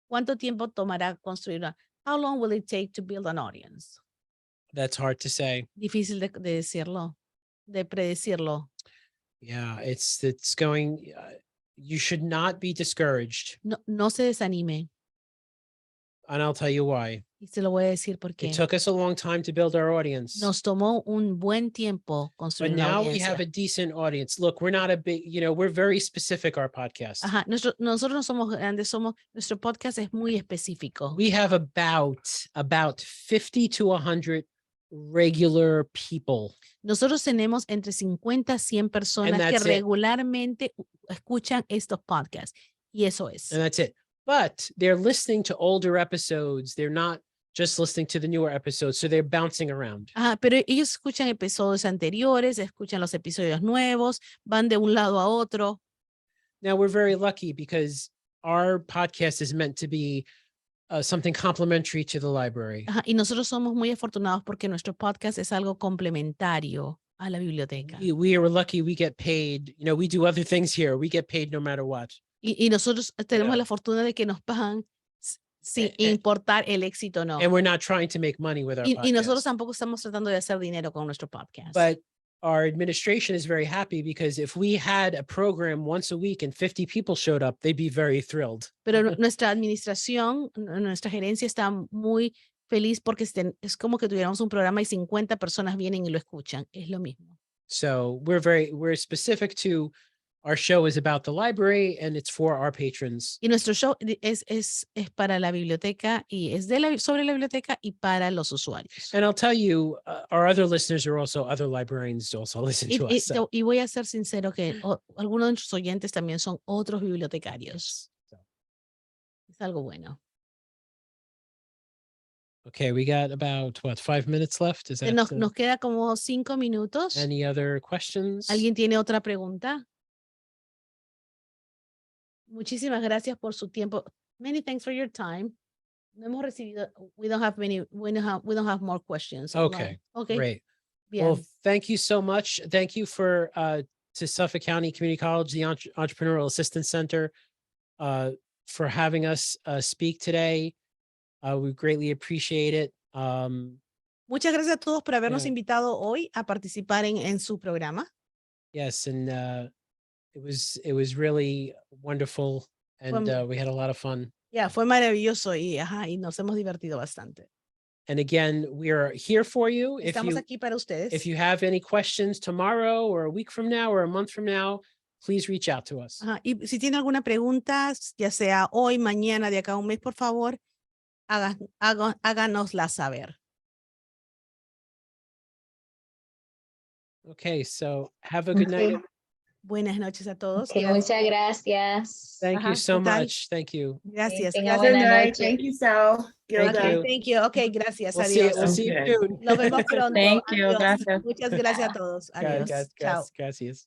¿Cuánto tiempo tomará construir How long will it take to build an audience? That's hard to say. Difícil de decirlo, de predecirlo. Yeah, it's going, you should not be discouraged. No se desanime. And I'll tell you why. Y se lo voy a decir por qué. It took us a long time to build our audience. Nos tomó un buen tiempo construir But una now audiencia. we have a decent audience. Look, we're not a big, we're very specific, our podcast. Ajá, nosotros no somos grandes, nuestro podcast es muy específico. We have about 50 to 100 regular people. Nosotros tenemos entre 50 a 100 personas que regularmente escuchan estos podcasts. Y eso es. And that's it. But they're listening to older episodes. They're not just listening to the newer episodes. So they're bouncing around. Pero ellos escuchan episodios anteriores, escuchan los episodios nuevos, van de un lado a otro. Now we're very lucky because our podcast is meant to be something complementary to the library. Y nosotros somos muy afortunados porque nuestro podcast es algo complementario a la biblioteca. We are lucky we get paid. We do other things here. We get paid no matter what. Y nosotros tenemos la fortuna de que nos pagan sin importar el éxito o no. And we're not trying to make money with our podcast. Y nosotros tampoco estamos tratando de hacer dinero con nuestro podcast. But our administration is very happy because if we had a program once a week and 50 people showed up, they'd be very thrilled. Pero nuestra administración, nuestra gerencia está muy feliz porque es como que tuviéramos un programa y 50 personas vienen y lo escuchan. Es lo mismo. So we're specific to our show is about the library and it's for our patrons. Y nuestro show es para la biblioteca y es sobre la biblioteca y para los usuarios. And I'll tell you, our other listeners are also other librarians also listen to us. So. Y voy a ser sincero que algunos de nuestros oyentes también son otros bibliotecarios. Es algo bueno. Okay, we got about 5 minutes left. Is that nos queda como 5 minutos. Any other questions? ¿Alguien tiene otra pregunta? Muchísimas gracias por su tiempo. Many thanks for your time. No hemos recibido, we don't have more questions. Okay. Okay. Great. Bien. Well, thank you so much. Thank you to Suffolk County Community College, the Entrepreneurial Assistance Center, for having us speak today. We greatly appreciate it. Muchas gracias a todos por habernos invitado hoy a participar en su programa. Yes, and it was really wonderful, and we had a lot of fun. Ya, fue maravilloso y nos hemos divertido bastante. And again, we are here for you. Estamos aquí para ustedes. If you have any questions tomorrow or a week from now or a month from now, please reach out to us. Ajá, y si tiene alguna pregunta, ya sea hoy, mañana, de acá a un mes, por favor, háganosla saber. Okay, so have a good night. Buenas noches a todos. Okay, muchas gracias. Thank you Ajá, so ¿qué tal? much. Thank you. Gracias. Tenga Gracias. buena night. noche. Thank you, Sal. Thank Okay, you. thank you. Okay, gracias. We'll see you, Adiós. we'll see you Okay. soon. Nos vemos pronto. Thank you. Adiós. Gracias. Muchas gracias a todos. Adiós. Chao. Gracias.